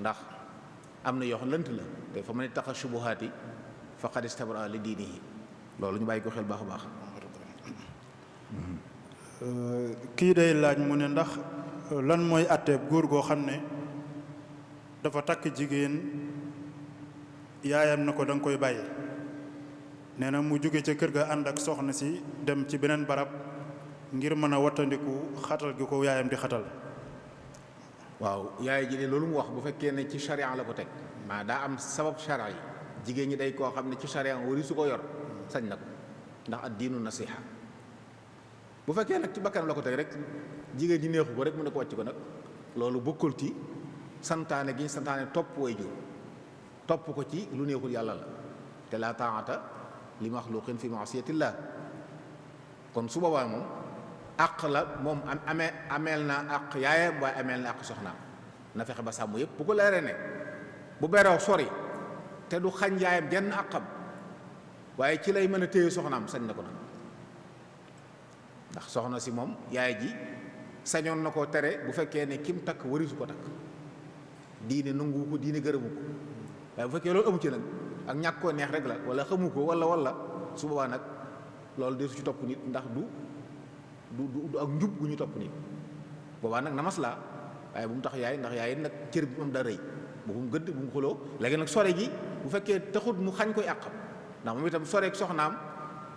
ndax am na yoo xam lënt la te fa man ittaqa shubuhaati faqad istabra li diinihi loolu ñu bàyyi ko xel baax a baax. kii day laaj mu ne ndax lan mooy àtteeb góor goo xam ne dafa takk jigéen yaayam na ko da nga koy bàyyi nee na mu jóge ca kër ga ànd ak soxna si dem ci beneen barab ngir mën a wattandiku xatal gi ko yaayam di xatal. waaw yaay ji de loolu mu wax bu fekkee ne ci charia la ko teg maa daa am sabab charia yi jigéen ñi day koo xam ne ci charia wari su ko yor sañ na ko ndax ad diinu nasiha bu fekkee nag ci bakkanam la ko teg rek jigéen ñi neexu ko rek mu ne ko wàcc ko nag loolu bokkul ci santaane gi ñu santaane topp way jur topp ko ci lu neexul yàlla la te la taata li maxluqin fi maasiyatillah kon su boobaa moom àq la moom ameel na àq yaayam waaye ameel na àq soxnaam na fexe ba sàmm yëpp bu ko leeree ne bu beroo sori te du xañ yaayam jenn àqam waaye ci lay mën a téye soxnaam sañ na ko nag ndax soxna si moom yaay ji sañoon na koo tere bu fekkee ne kim takk warisu ko takk diine nangu ko diine gërëmu ko waaye bu fekkee loolu amu ci nag ak ñàkk koo neex rek la wala xamu ko wala su boobaa nag loolu desu ci topp nit ndax du ak njub gu ñu topp nit boobaa nag na maslaa waaye bu mu tax yaay ndax yaay nag cër bi moom da rëy bu mu gëdd bu mu xuloo léegi nag sore gi bu fekkee taxut mu xañ koy àqam ndax moom itam soreek soxnaam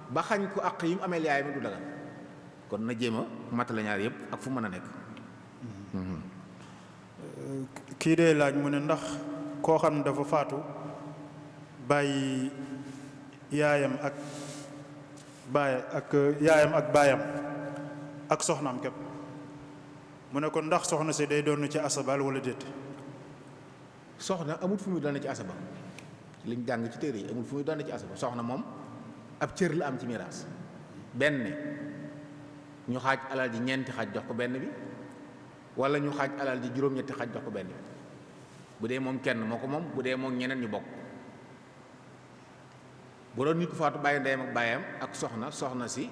ba xañ ko àq yi mu ameel yaay mi du dagan kon na jéem a matala ñaar yëpp ak fu mën a nekk. kii dee laaj mu ne ndax koo xam ne dafa faatu bàyyi yaayam ak baayam ak soxnaam képp mu ne kon ndax soxna si day doon ci asabal wala déet. soxna amul fu muy doon ci asaba liñ jàng ci téere yi amul fu muy doon ci asaba soxna moom ab cër la am ci miraas benn ñu xaaj alal ji ñeenti xaaj jox ko benn bi wala ñu xaaj alal ji juróom-ñetti xaaj jox ko benn bi bu dee moom kenn moo ko moom bu dee moom ñeneen ñu bokk bu doon nit ku faatu bàyyi ndeyam ak bàyyam ak soxna si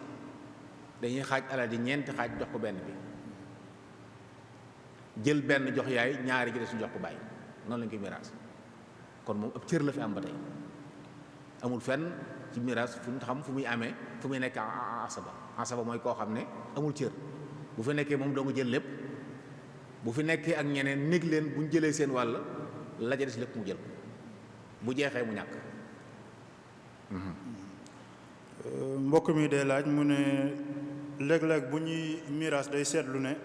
dañuy xaaj alal ji ñeenti xaaj jox ko benn bi jël benn jox yaay ñaari ji des ñu jox ko bàyyi noonu lañ koy miraas kon moom ab cër la fi am ba tey amul fenn ci miraas fu ñu xam fu muy amee fu muy nekk asaba mooy koo xam ne amul cër bu fi nekkee moom doo nga jël lépp bu fi nekkee ak ñeneen néeg leen bu ñu jëlee seen wàll la ja des lépp mu jël bu jeexee mu ñàkk. mbokk mi day laaj mu ne léeg-léeg bu ñuy miraas day seetlu ne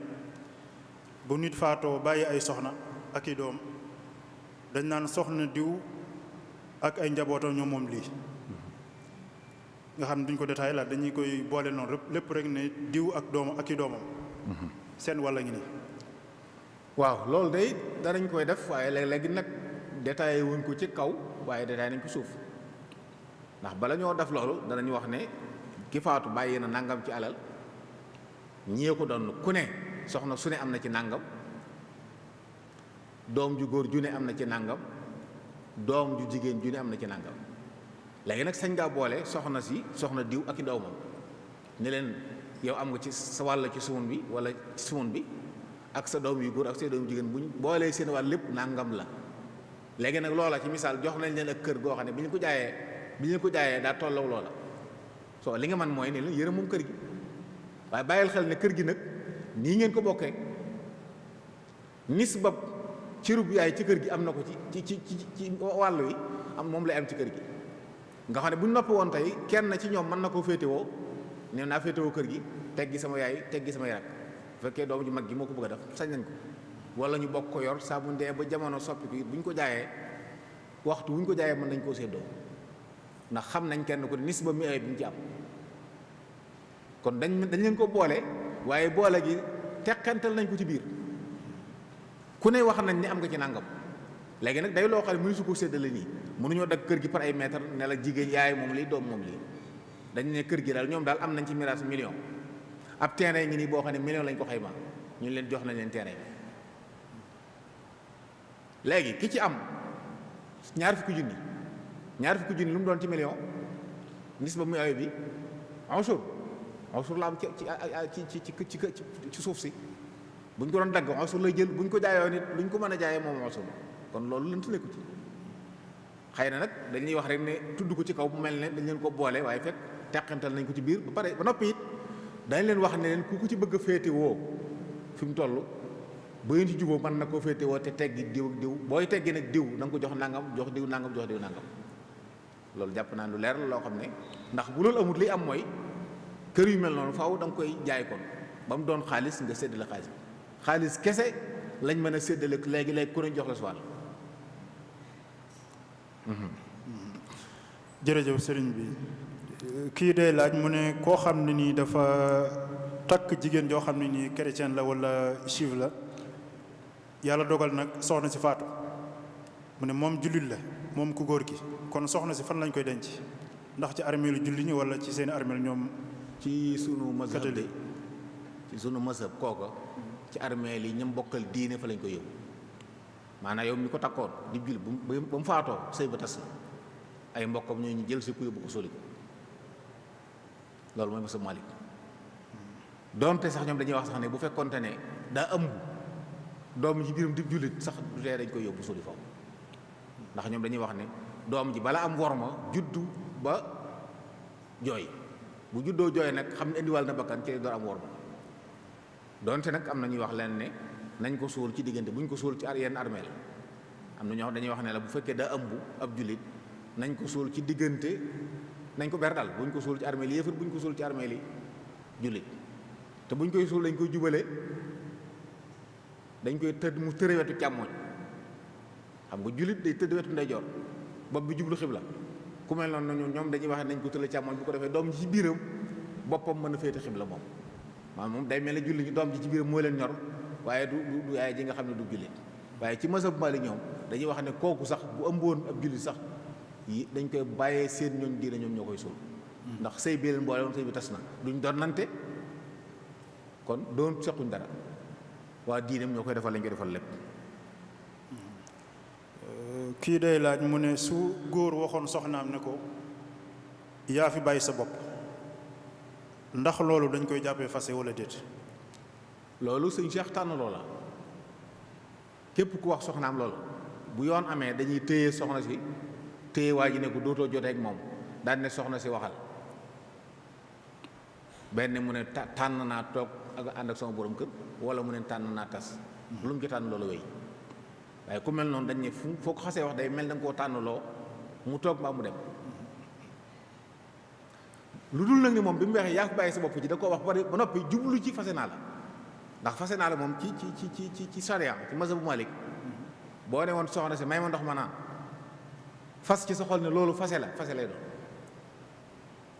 bu nit faatoo bàyyi ay soxna ak i doom dañ naan soxna diw ak ay njabootam ñoom moom lii nga xam ne duñ ko détaillé la dañuy koy boole noonu lépp rek ne diw ak doom ak i doomam seen walla ngi nii. waaw loolu day danañ koy def waaye léeg-léegi nag détaillé wuñ ko ci kaw waaye détaillé nañ ko suuf ndax bala ñoo def loolu danañ wax ne ki faatu bàyyi na nangam ci alal ñee ko doon ku ne soxna su ne am na ci nangam doom ju góor ju ne am na ci nangam doom ju jigéen ju ne am na ci nangam léegi nag sañ ngaa boole soxna diw ak i doomam ne leen yow am nga ci sa wàll ci sumun bi wala ci sumun bi ak sa doom yu góor ak sa doom yu jigéen buñ boolee seen wàll lépp nangam la léegi nag loola ci misaal jox nañ leen ak kër goo xam ne bi ñu ko jaayee daa tollaw loola soo li nga man mooy ne leen yërëm moom kër gi waaye bàyyil xel ne kër gi nag nii ngeen ko bokkee nisbab cërub yaay ci kër gi am na ko ci wàllu wi am moom lay am ci kër gi nga xam ne bu ñu noppi woon tey kenn ci ñoom mën na koo féetewoo ne naa féetewoo kër gi teggi sama yaay teggi samay rak bu fekkee doom ju mag gi moo ko bëgg a def sañ nañ ko wala ñu bokk ko yor saa bu ndee ba jamono soppiku it bu ñu ko jaayee waxtu bu ñu ko jaayee mën nañ koo séddoo ndax xam nañ kenn ko nisba mi ay bi ñu ci am kon dañ leen ko boole waaye boole gi teqantal nañ ko ci biir ku ne wax nañ ni am nga ci nàngam léegi nag day loo xam ne mënu su ko séddale nii mënuñoo dagg kër gi par ay mètre ne la jigéen yaay moom lii doom moom lii dañ ne kër gi daal ñoom daal am nañ ci miraas million ab terrain ngi nii boo xam ne million lañ ko xayma ñu leen jox nañ leen terrain léegi ki ci am ñaar fukki junni lu mu doon ci million nisba muy awe bi awsur la am ci suuf si bu ñu ko doon dagg awsur lay jël bu ñu ko jaayoo nit lu ñu ko mën a jaayee moom awsur kon loolu lënt nekku ci xëy na nag dañuy wax rek ne tudd ko ci kaw bu mel ne dañ leen ko boole waaye fekk teqantal nañ ko ci biir ba pare ba noppi it dañ leen wax ne leen ku ci bëgg a féete woo fi mu toll bu ngeen ci juboo mën na koo féete woo te teggi diw ak diw booy teggi nag diw na nga ko jox nangam jox diw nangam jox diw nangam loolu jàpp naa lu leer la loo xam ne ndax bu loolu amut li am mooy kër yu mel noonu faaw da nga koy jaay kon ba mu doon xaalis nga séddale xaalis kese lañ mën a séddale léegi ku ne jox la si wàll. jërëjëf sëriñ bi kii day laaj mu ne koo xam ne nii dafa takk jigéen joo xam ne nii chrétien la wala juif la yàlla dogal nag soxna si faatu mu ne moom jullit la moom ku góor gi kon soxna si fan lañ koy denc ndax ci armeelu jullit ñi wala ci seen armeel ñoom. ci sunu mazhab de ci sunu mazhab kooka ci armeel yi ñam bokkal diine fa lañ koy yóbbu maanaam yow mi ko takkoon di jullit ba mu faatoo sëy ba tas la ay mbokkam ñoo ñu jël si ku yóbbu ko soli ko loolu mooy mazhab Malik donte sax ñoom dañuy wax sax ne bu fekkonte ne daa ëmb doom ci biiram di jullit sax du tee dañ koy yóbbu soli foofu ndax ñoom dañuy wax ne doom ji bala am worma juddu ba jooy bu juddoo jooy nag xam ne indiwal na bakkan ci door am worma donte nag am na ñuy wax leen ne nañ ko suul ci diggante bu ñu ko suul ci yenn armeel am na ñoo dañuy wax ne la bu fekkee daa ëmb ab jullit nañ ko suul ci diggante nañ ko ber dal bu ñu ko suul ci armeel yi yëfër bu ñu ko suul ci armeel yi jullit te bu ñu koy suul dañ koy jubale dañ koy tëdd mu tëre wetu càmmooñ xam nga jullit day tëdd wetu ndeyjoor bopp bi jublu xibla ku mel noonu ñoom dañuy wax nañ ko tële càmmooñ bu ko defee doom ji ci biiram boppam mën a féete xibla moom maanaam moom day mel ne jullit ñi doom ji ci biiram moo leen ñor waaye du yaay ji nga xam ne du jullit waaye ci mazhab Maalik ñoom dañuy wax ne kooku sax bu ëmboon ab jullit sax yi dañ koy bàyyee seen ñooñ diine ñoom ñoo koy suul ndax sëy bi leen boole woon sëy bi tas na duñ doon nante kon doon sequñ dara waa diineem ñoo koy defal lañ koy defal lépp. kii day laaj mu ne su góor waxoon soxnaam ne ko yaa fi bàyyi sa bopp ndax loolu dañ koy jàppee fase wala déet. loolu sëñ Cheikh tànn loola képp ku wax soxnaam loolu bu yoon amee dañuy téye soxna si téye waa ji ne ko dootoo jotee ak moom daan ne soxna si waxal benn mu ne tànn naa toog ak ànd ak sama borom kër wala mu ne tànn naa tas lu mu ci tànn loolu wéy waaye ku mel noonu dañ ne foo ko xasee wax day mel da nga koo tànnloo mu toog mbaa mu dem lu dul nag ni moom bi mu waxee yaa fi bàyyi sa bopp ci da koo wax ba noppi jublu ci fase naa la ndax fase naa la moom ci sariya ci mazhabu Malik boo ne woon soxna si may ma ndox ma naan fas ci sa xol ne loolu fase lay doon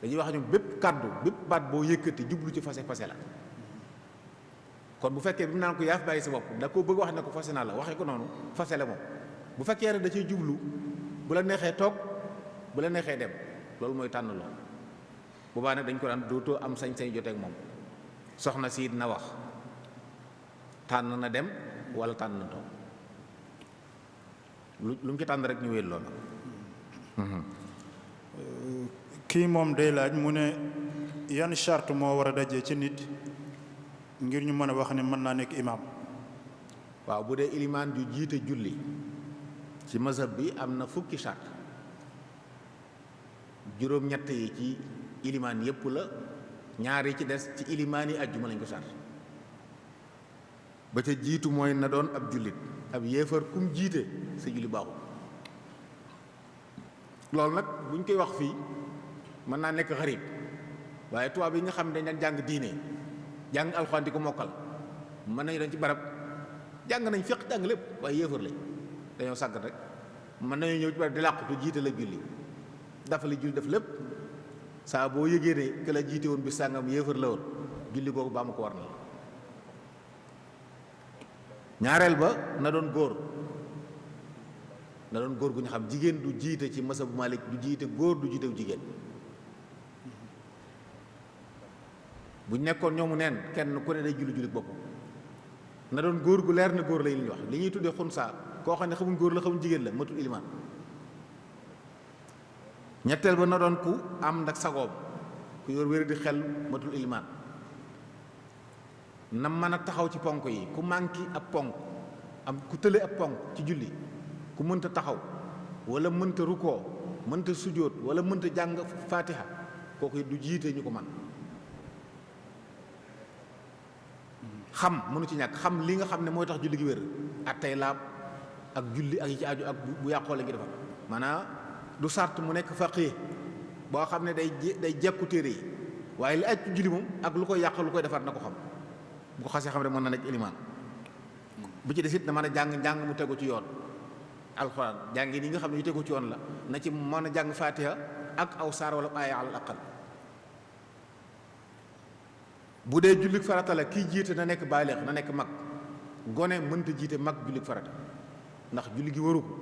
dañuy wax ñoom bépp kàddu bépp baat boo yëkkati jublu ci fase la kon bu fekkee bi mu naan ko yaa fi bàyyi sa bopp da koo bëgg wax ne ko fase naa la waxee ko noonu fase la moom bu fekkee rek da ciy jublu bu la neexee toog bu la neexee dem loolu mooy tànn loo bu baax nag dañ ko daan dootoo am sañ-sañ joteeg moom soxna si dina wax tànn na dem wala tànn na toog lu mu ci tànn rek ñu wéel loola. kii moom day laaj mu ne yan charte moo war a dajee ci nit ngir ñu mën a wax ne mën naa nekk imaam. waaw bu dee ilimaan ju jiite julli ci mazhab bi am na fukki charte juróom-ñett yi ci ilimaan yépp la ñaar yi ci des ci ilimaan yi àjjuma lañ ko charte ba ca jiitu mooy na doon ab jullit ab yéefar kum jiite sa julli baaxul. loolu nag buñ koy wax fii mën naa nekk xarib waaye tubaab yi nga xam ne dañ daan jàng diine jàng alxuraan di ko mokkal mën nañu dañ ci barab jàng nañ fiq jàng lépp waaye yéefar lañ dañoo sàggat rek mën nañu ñëw ci barab di làqutu jiite la julli dafa la julli def lépp saa boo yëgee ne que la jiite woon bi sàngam yéefar la woon julli googu ba ma ko war na la. ñaareel ba na doon góor gu ñu xam jigéen du jiite ci masa bu Malik du jiite góor du jiite jigéen bu ñu nekkoon ñoomu neen kenn ku ne day julli boppam na doon góor gu leer na góor la li ñuy wax li ñuy tuddee xunsaa koo xam ne xamuñ góor la xamuñ jigéen la matul ilimaan. ñetteel ba na doon ku am nag sagoom ku yor wér di xel matul ilimaan. na mën a taxaw ci ponk yi ku manqué ab ponk am ku tële ab ponk ci julli ku mënta taxaw wala mënta rukoo mënta sujjóot wala mënta jàng fatiha kooku du jiite ñu ko man xam mënu ci ñàkk xam li nga xam ne mooy tax julli gi wér ak tey laab ak julli ak yi ci aju ak bu yàqoo la ngi defar maanaam du sart mu nekk faqih boo xam ne day jekku téere yi waaye li aju julli moom ak lu koy yàq lu koy defar na ko xam bu ko xasee xam rek mën na nekk ilimaan bu ci des it na mën a jàng mu tegu ci yoon alxuraan jàngi nii nga xam ne yu tegu ci yoon la na ci mën a jàng fatiha ak aw saar wala aaya alal aqal bu dee jullik farata la kii jiite na nekk baaleex na nekk mag gone mënta jiite mag jullik farata ndax julli gi waru ko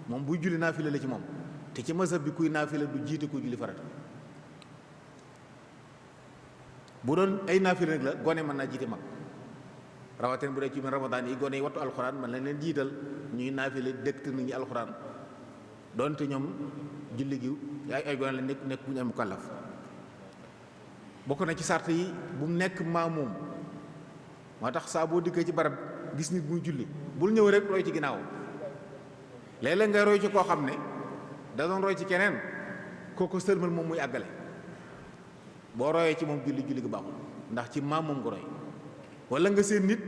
moom buy julli naafila la ci moom te ci mazhab bi kuy naafila du jiite kuy julli farata bu doon ay naafila rek la gone mën naa jiite mag rawatina bu dee ci biir ramadaan yi gone yi wattu alxuraan man lañ leen jiital ñuy naafile dëkk nit ñi alxuraan doonte ñoom julli gi ay gone la nekk bu ñu am mukallaf bokk na ci sart yi bu mu nekk maamum moo tax saa boo dikkee ci barab gis nit muy julli bul ñëw rek roy ci ginnaaw léeg-léeg ngay roy ci koo xam ne da doon roy ci keneen kooku sëlmal moom muy àggale boo royee ci moom julli gi baaxul ndax ci maamum nga roy wala nga seen nit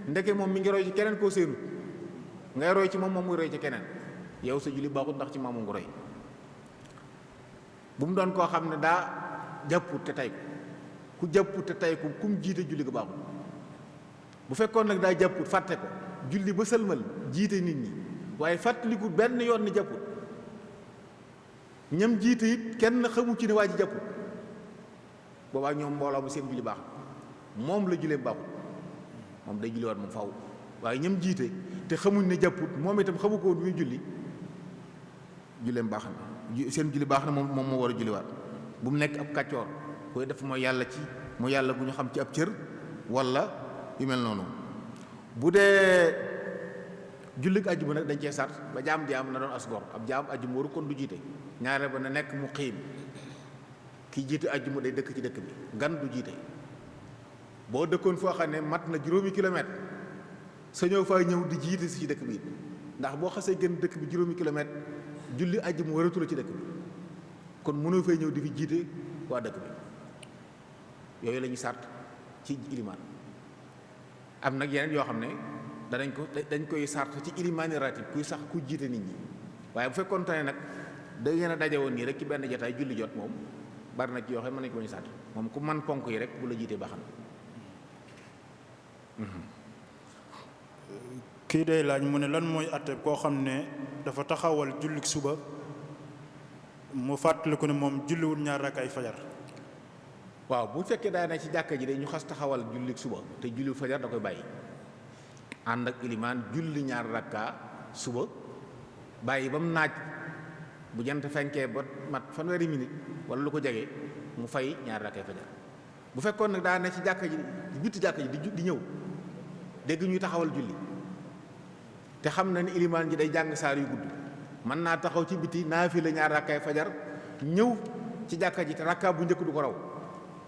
ndeke moom mi ngi roy ci keneen koo seenut ngay roy ci moom muy roy ci keneen yow sa julli baaxut ndax ci maamum nga roy bu mu doon koo xam ne daa jàpput te tey ku jàpput te tey ko kum jiite julli ga baaxut bu fekkoon nag daa jàpput fàtte ko julli ba sëlmal jiite nit ñi waaye fàttaliku benn yoon ni jàpput ñam jiite it kenn xamu ci ne waa ji jàpput boobaa ñoom mbooloo mu seen julli baax moom la julleem baaxut moom day julliwaat moom faw waaye ñam jiite te xamuñ ne jàpput moom itam xamu ko woon muy julli julleem baax na seen julli baax na moom moo war a julliwaat bu mu nekk ab kàccoor koy def mooy yàlla ci mu yàlla gu ñu xam ci ab cër wala yu mel noonu. bu dee jullit àjjuma nag dañ cee sart ba jaam na doon asgor ab jaam àjjuma waru kon du jiite ñaareel ba na nekk mu xiim ki jiite àjjuma day dëkk ci dëkk bi gan du jiite boo dëkkoon foo xam ne mat na juróomi kilomètre sa ñëw faa ñëw di jiite si ci dëkk bi ndax boo xasee gën dëkk bi juróomi kilomètre julli àjjuma waratu la ci dëkk bi kon mënoo fay ñëw di fi jiite waa dëkk bi yooyu la ñuy sart ci ilimaan am nag yeneen yoo xam ne dañ koy sart ci ilimaani ratib kuy sax ku jiite nit ñi waaye bu fekkoon ne nag da ngeen a daje woon nii rek ci benn jotaay julli jot moom bari na ci yoo xam ne mën nañu ko ñu sart moom ku man ponk yi rek bu la jiitee baax na. kii day laaj mu ne lan mooy atte koo xam ne dafa taxawal jullik suba mu fàttaliku ne moom julliwul ñaar rakk ay fajar. waaw bu fekkee daa ne ci jàkka ji de ñu xas taxawal jullik suba te julli fajar da koy bàyyi ànd ak ilimaan julli ñaar rakka suba bàyyi ba mu naaj bu jant fenkee ba mat fanweeri minute wala lu ko jege mu fay ñaar rakkay fajar. bu fekkoon nag daa ne ci jàkka ji di bitti jàkka ji di ñëw dégg ñuy taxawal julli te xam na ni ilimaan ji day jàng saar yu gudd mën naa taxaw ci biti naafila ñaar rakkay fajar ñëw ci jàkka ji te rakka bu njëkk du ko raw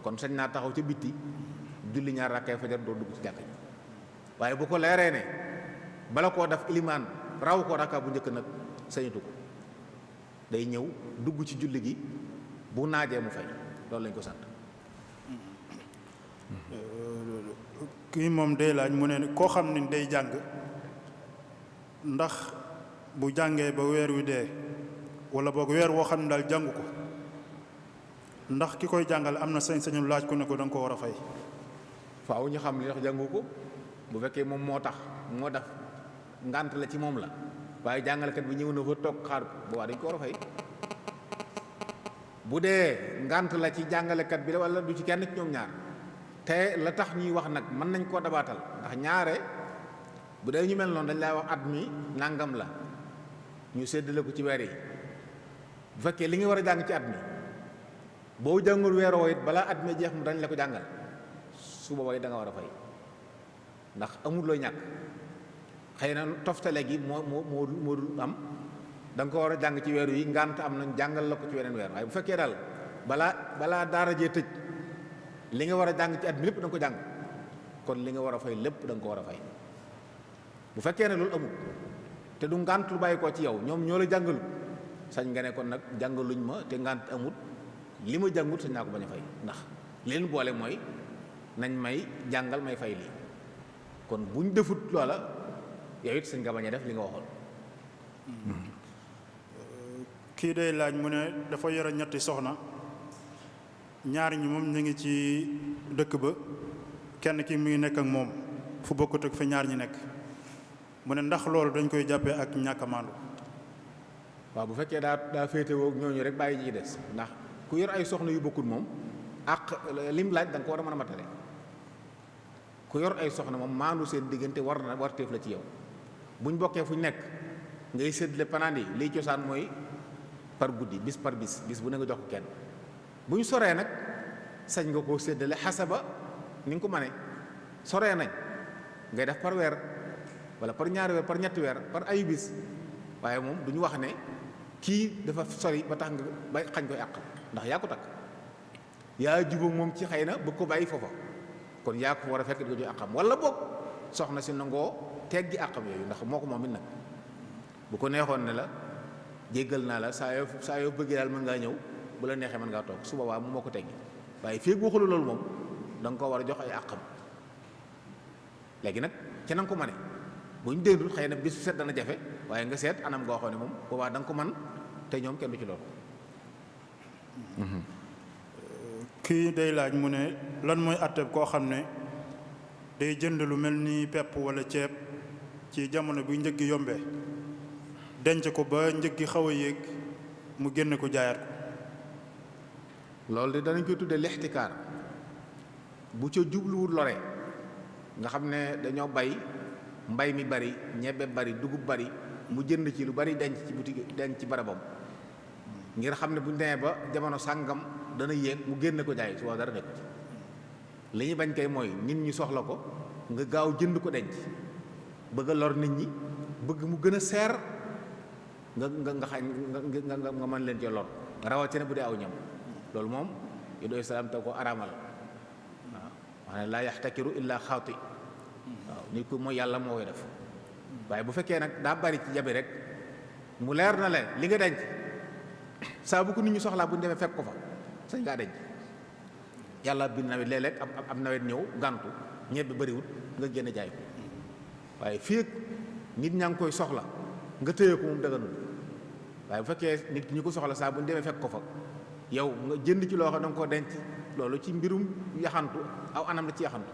kon sañ naa taxaw ci bitti julli ñaar rakkay fajar doo dugg ci jàkka ji waaye bu ko leeree ne bala koo def ilimaan raw ko rakka bu njëkk nag sañatu ko day ñëw dugg ci julli gi bu naajee mu fay loolu lañ ko sant. kii moom day laaj mu ne koo xam ne day jàng ndax bu jàngee ba weer wi dee wala boog weer woo xam ne daal jàngu ko ndax ki koy jàngale am na sañ-sañu laaj ko ne ko da nga ko war a fay. faaw ñu xam li tax jàngu ko bu fekkee moom moo def ngànt la ci moom la waaye jàngalekat bi ñëw na fa toog xaar ko boobaa dañ ko war a fay. bu dee ngànt la ci jàngalekat bi la wala du ci kenn ci ñoom ñaar te la tax ñuy wax nag mën nañ koo dabaatal ndax ñaare bu dee ñu mel noonu dañ lay wax at mi nangam la ñu séddale ko ci weer yi bu fekkee li nga war a jàng ci at mi boo jàngul weeroo it balaa at mi jeex mu dañ la ko jàngal su boobaa da nga war a fay ndax amul looy ñàkk xëy na toftale gi moo dul am da nga ko war a jàng ci weeru yi ngànt am nañ jàngal la ko ci weneen weer waaye bu fekkee daal balaa daara jee tëj li nga war a jàng ci at mi lépp da nga ko jàng kon li nga war a fay lépp da nga ko war a fay bu fekkee ne loolu amul te du ngànt lu bàyyi koo ci yow ñoom ñoo la jàngalu sañ nga ne kon nag jàngaluñ ma te ngànt amut li ma jàngut sañ naa ko bañ a fay ndax li leen boole mooy nañ may jàngal may fay lii kon buñ defut loola yow it sañ nga bañ a def li nga waxoon. kii day laaj mu ne dafa yore ñetti soxna ñaar ñi moom ñu ngi ci dëkk ba kenn ki mu ngi nekk ak moom fu bokkut ak fi ñaar ñi nekk mu ne ndax loolu dañ koy jàppee ak ñàkk a maandu. waaw bu fekkee daa féetewoo ñooñu rek bàyyi ji des ndax ku yor ay soxna yu bokkut moom ak lim laaj da nga ko war a mën a matale ku yor ay soxna moom maandu seen diggante war teef la ci yow buñ bokkee fuñ nekk ngay séddale panaan yi liy cosaan mooy par guddi bis par bis bu ne nga jox ko kenn bu ñu soree nag sañ nga koo séddale xasaba ni nga ko mënee soree nañ ngay def par weer wala par ñaari weer par ñetti weer par ayu bis waaye moom du ñu wax ne kii dafa sori ba tax nga ba xañ koy àq ndax yaa ko takk yaa jubóog moom ci xëy na bëgg ko bàyyi foofa kon yaa ko war a fekk di ko jox àqam wala boog soxna si nangoo teggi àqam yooyu ndax moo ko moom it nag bu ko neexoon ne la jéggal naa la saa yoo bëggee daal mën ngaa ñëw bu la neexee mën ngaa toog su boobaa moo ko teggi waaye fii waxulu loolu moom da nga ko war a jox ay àqam léegi nag ca na nga ko mane bu ñu déndul xëy na bis bu set dana jafe waaye nga seet anam goo xam ne moom boobaa da nga ko man te ñoom kenn du ci loolu. kii day laaj mu ne lan mooy àtteeb koo xam ne day jënd lu mel ni pepp wala ceeb ci jamono bi njëg gi yombee denc ko ba njëg gi xaw a yéeg mu génne ko jaayaat ko. loolu de danañ koy tuddee lixtikaar bu ca jubluwul lore nga xam ne dañoo bay mbay mi bari ñebbe bari dugub bari mu jënd ci lu bari denc ci boutique denc ci barabam ngir xam ne bu ñu demee ba jamono sàngam dana yéeg mu génne ko jaay su waaw dara nekk ci li ñu bañ kay mooy nit ñi soxla ko nga gaaw jënd ko denc bëgg a lor nit ñi bëgg mu gën a seer nga xañ nga mën leen ci lor rawatina bu dee aw ñam loolu moom yu doy salaam te ko araamal waaw wax ne laa yaxtakiru illa xaati waaw nit ku mooy yàlla moo koy def waaye bu fekkee nag daa bari ci jabi rek mu leer na leen li nga denc saa bu ko nit ñi soxlaa bu ñu demee fekk ko fa sañ ngaa denc yàlla bind nawet léeg-léeg ab nawet ñëw gàntu ñebbe bariwut nga génn jaay ko waaye fii nit ñaa ngi koy soxla nga téye ko moom daganul waaye bu fekkee nit ñi ko soxla saa bu ñu demee fekk ko fa yow nga jënd ci loo xam ne danga ko denc loolu ci mbirum yaxantu aw anam la ci yaxantu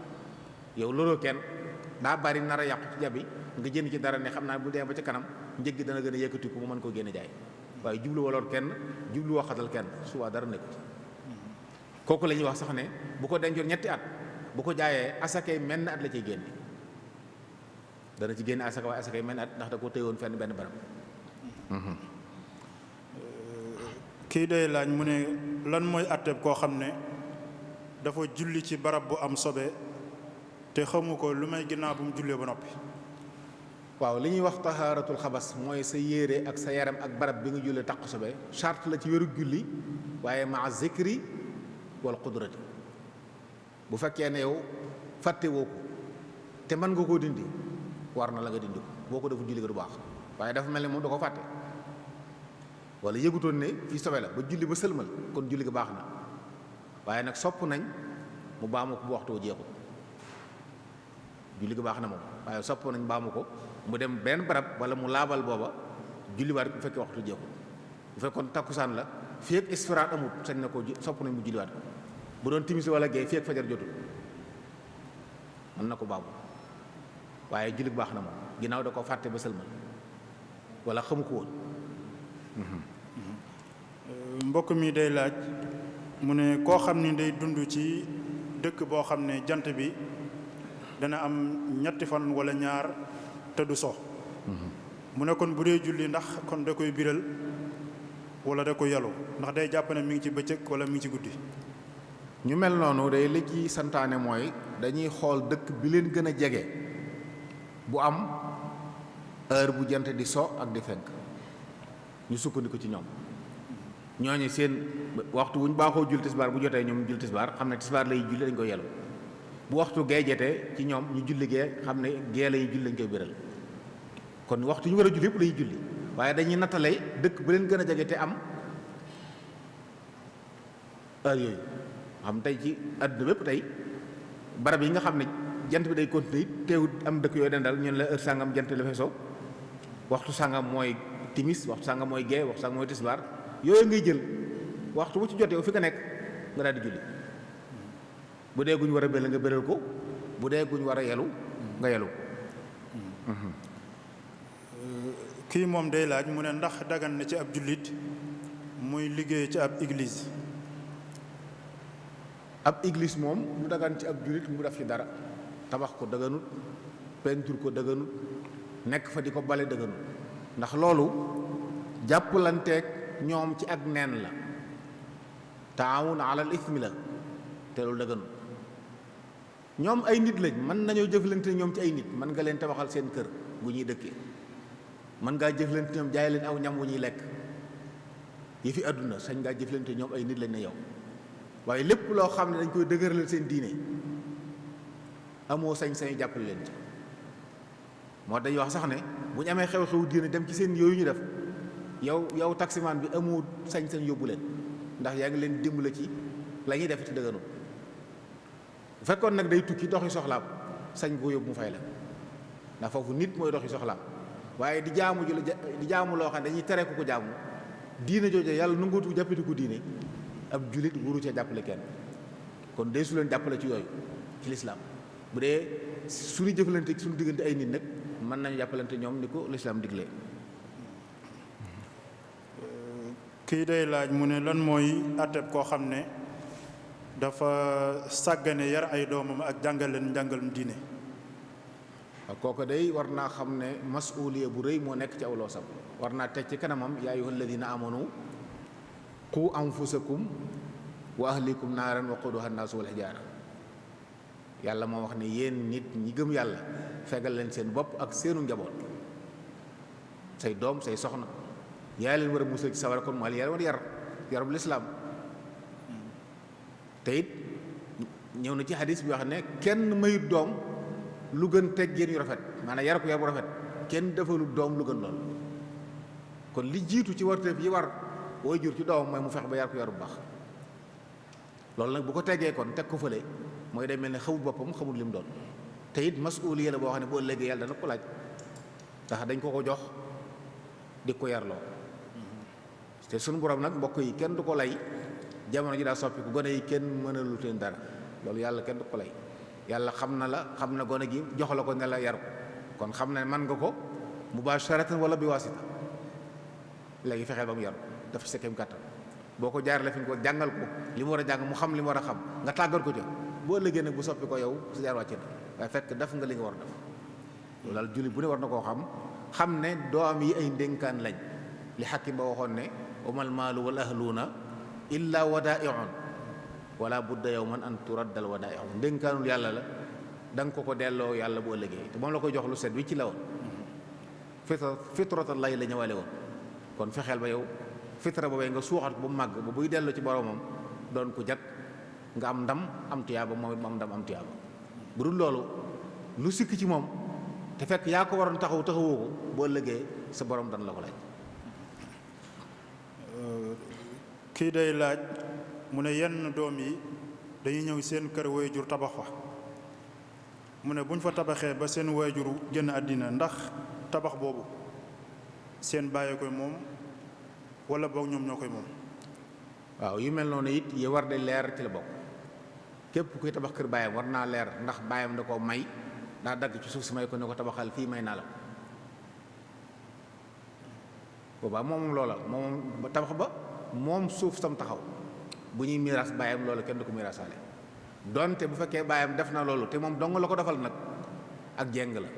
yow looloo kenn daa bari nar a yàqu ci jabi nga jënd ci dara ne xam naa bu demee ba ca kanam njëg gi dana gën a yëkkati ko mu mën koo génne jaay waaye jublu waloon kenn jublu waxatal kenn suba dara nekku ci kooku la ñuy wax sax ne bu ko dencoon ñetti at bu ko jaayee asakay menn at la ciy génne dana ci génne asaka waaye asakay menn at ndax da ko téyoon fenn benn barab. kii day laaj mu ne lan mooy àtteeb koo xam ne dafa julli ci barab bu am sobe te xamu ko lu may ginnaaw bu mu jullee ba noppi. waaw li ñuy wax tahaaratul xabas mooy sa yére ak sa yaram ak barab bi nga jullee taq sobe charte la ci wéru julli waaye maa zikri wal qudrati bu fekkee ne yow fàtte woo ko te mën nga koo dindi war na la nga dindi ko boo ko defu julli ga du baax waaye dafa mel ni moom da ko fàtte wala yëgutoon ne fii sobe la ba julli ba sëlmal kon julli ga baax na waaye nag sopp nañ mu baamu ko bu waxtu jeexul julli gi baax na moom, waaye sopp nañ baamu ko mu dem benn barab wala mu laabal booba julliwaat bu fekkee waxtu jeexul. bu fekkoon takkusaan la fii ak isfiraat amut sañ na ko sopp nañ mu julliwaat ko. bu doon timis wala gee fii ak fajar jotul mën na ko baamu, waaye julli baax na moom ginnaaw da ko fàtte ba sëlmal wala xamu ko woon. mbokk mi day laaj mu ne koo xam ni day dund ci dëkk boo xam ne jant bi dana am ñetti fan wala ñaar te du so. mu ne kon bu dee julli ndax kon da koy biral wala da koy yalu ndax day jàpp ne mi ngi ci bëccëg wala mi ngi ci guddi. ñu mel noonu day li ci santaane mooy dañuy xool dëkk bi leen gën a jege bu am heure bu jant di so ak di fenk ñu sukkandiku ci ñoom. ñooñu seen waxtu wuñ baaxoo jul tisbaar bu jotee ñoom jul tisbaar xam ne tisbaar lay julli dañ koy yelu. bu waxtu gee jotee ci ñoom ñu julli gee xam ne gee lay julli dañ koy biral. kon waxtu ñu war a julli yëpp lañuy julli, waaye dañuy nattale dëkk bu leen gën a jege te am heure yooyu. xam tey ci àdduna bépp tey barab yi nga xam ne jant bi day continuer teewut am dëkk yooyu dendal ñun la heure sàngam jant la fay so, waxtu sàngam mooy timis, waxtu sàngam mooy gee, waxtu sàngam mooy tisbaar. yooyu ngay jël waxtu bu ci jotee fi nga nekk nga daal di julli. bu dee guñ war a béral nga béral ko, bu dee guñ war a yelu nga yelu. kii moom day laaj mu ne ndax dagan na ci ab jullit muy liggéey ci ab église. ab église moom lu dagan ci ab jullit mu def ci dara, tabax ko daganut, peinture ko daganut, nekk fa di ko bale daganut, ndax loolu jàppalanteeg ñoom ci ak neen la, taawun alal ismi la, te loolu daganut. ñoom ay nit lañ, mën nañoo jëflante ñoom ci ay nit. mën nga leen tabaxal seen kër gu ñuy dëkkee, mën ngaa jëflante ñoom jaay leen aw ñam wu ñuy lekk, yi fi àdduna sañ ngaa jëflante ñoom ay nit lañ ne yow. waaye lépp loo xam ne dañ koy dëgëralal seen diine amoo sañ-sañu jàppale leen ci. moo dañuy wax sax ne bu ñu amee xew-xewu diine dem ci seen yooyu ñu def, yow taximaan bi amoo sañ-sañ yóbbu leen, ndax yaa ngi leen dimbale ci la ñuy def ci dëgganul. bu fekkoon nag day tukki doxi soxlaam sañ koo yóbbu mu fay la, ndax foofu nit mooy doxi soxlaam. waaye di jaamu loo xam ne dañuy tere ku ko jaamu diine jooju yàlla nanguutu jàppati ko diine, ab jullit wuru ca jàppale kenn. kon dee su leen jàppale ci yooyu ci lislaam. bu dee suñu jëflante suñu diggante ay nit nag mën nañu jàppalante ñoom ni ko lislaam diglee. kii day laaj mu ne lan mooy àtteb koo xam ne dafa sàggane yar ay doomam ak jàngal leen njàngalum diine. kooku day war naa xam ne masuuliya bu rëy moo nekk ci aw loosam. war naa teg ci kanamam yaa ayyuha alladina amanu qu anfusakum wa ahlikum naaran waquduha annaasu wal hijaara. yàlla moo wax ne yéen nit ñi gëm yàlla fegal leen seen bopp ak seenu njaboot, say doom say soxna yaa leen war a musal ci sawara. kon moo yaa war yarub lislaam. te it ñëw na ci hadis bi wax ne kenn mayut doom lu gën teggin yu rafet, maanaam yar ko yar bu rafet. kenn defalul doom lu gën lool. kon li jiitu ci warteef yi war way jur ci doomam mooy mu fex ba yar ko yar bu baax. loolu nag bu ko teggee kon teg ko fële mooy day mel ne xamul boppam xamul lim doon. te it masuuliya la boo xam ne boo ëllëgee yàlla dana ko laaj, ndax dañ ko jox di ko yarloo. te suñu borom nag mbokk yi kenn du ko lay jamono ji daa soppi ko gone yi kenn mënalu leen dara. loolu yàlla kenn du ko lay. yàlla xam na la, xam na gone gi jox la ko ne la yar ko, kon xam na man nga ko mubaasharatan wala bi waasita. léegi fexeel ba mu yaru daf ci sa kem kàttan. boo ko jaarale fi nga ko jàngal ko li mu war a jàng mu xam li mu war a xam nga tàggat ko ca. boo ëllëgee nag bu soppi ko yow sa jaar wàcce na, waaye fekk def nga li nga war a def. loolu daal jullit bu ne war na koo xam ne doom yi ay ndénkaan lañ. li Hakim ba waxoon ne wamal maalu wal ahluuna illa wadaa'i'un wala budda yawman an turaddal wadaa'i'un. ndénkaanul yàlla la, da nga ko delloo yàlla bu ëllëgee. te moom la koy jox lu set wi ci la woon. fitratallahi la ñëwale woon. kon fexeel ba yow fitra boobee nga suuxat ko ba mu màgg ba buy delloo ci boromam doon ko jag nga am ndam am tiyaaba moom it mu am ndam am tiyaaba. bu dul loolu lu sikk ci moom te fekk yaa ko waroon taxawoo ko boo ëllëgee sa borom dan la ko laaj. kii day laaj mu ne yenn doom yi dañuy ñëw seen kër waajur tabax fa mu ne bu ñu fa tabaxee ba seen waajuru génn àddina ndax tabax boobu seen bàyyi koy moom wala boog ñoom ñoo koy moom. waaw yu mel noonu it yi war di leer ci la bokk. képp kuy tabax kër baayam war naa leer ndax baayam da ko may daa dagg ci suuf si may ko ne ko tabaxal fii may naa la boobaa moom loola moom tabax ba moom suuf sam taxaw bu ñuy miiras baayam loola kenn du ko miirasaale donte bu fekkee baayam def na loolu te moom dong la ko defal nag ak jeng la